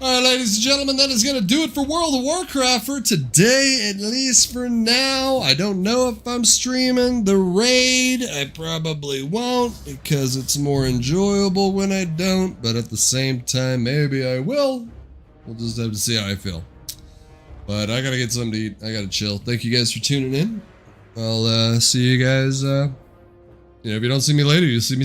Alright, ladies and gentlemen, that is going to do it for World of Warcraft for today, at least for now. I don't know if I'm streaming the raid. I probably won't, because it's more enjoyable when I don't, but at the same time, maybe I will. We'll just have to see how I feel. But I gotta get something to eat. I gotta chill. Thank you guys for tuning in. I'll see you guys, if you don't see me later, you'll see me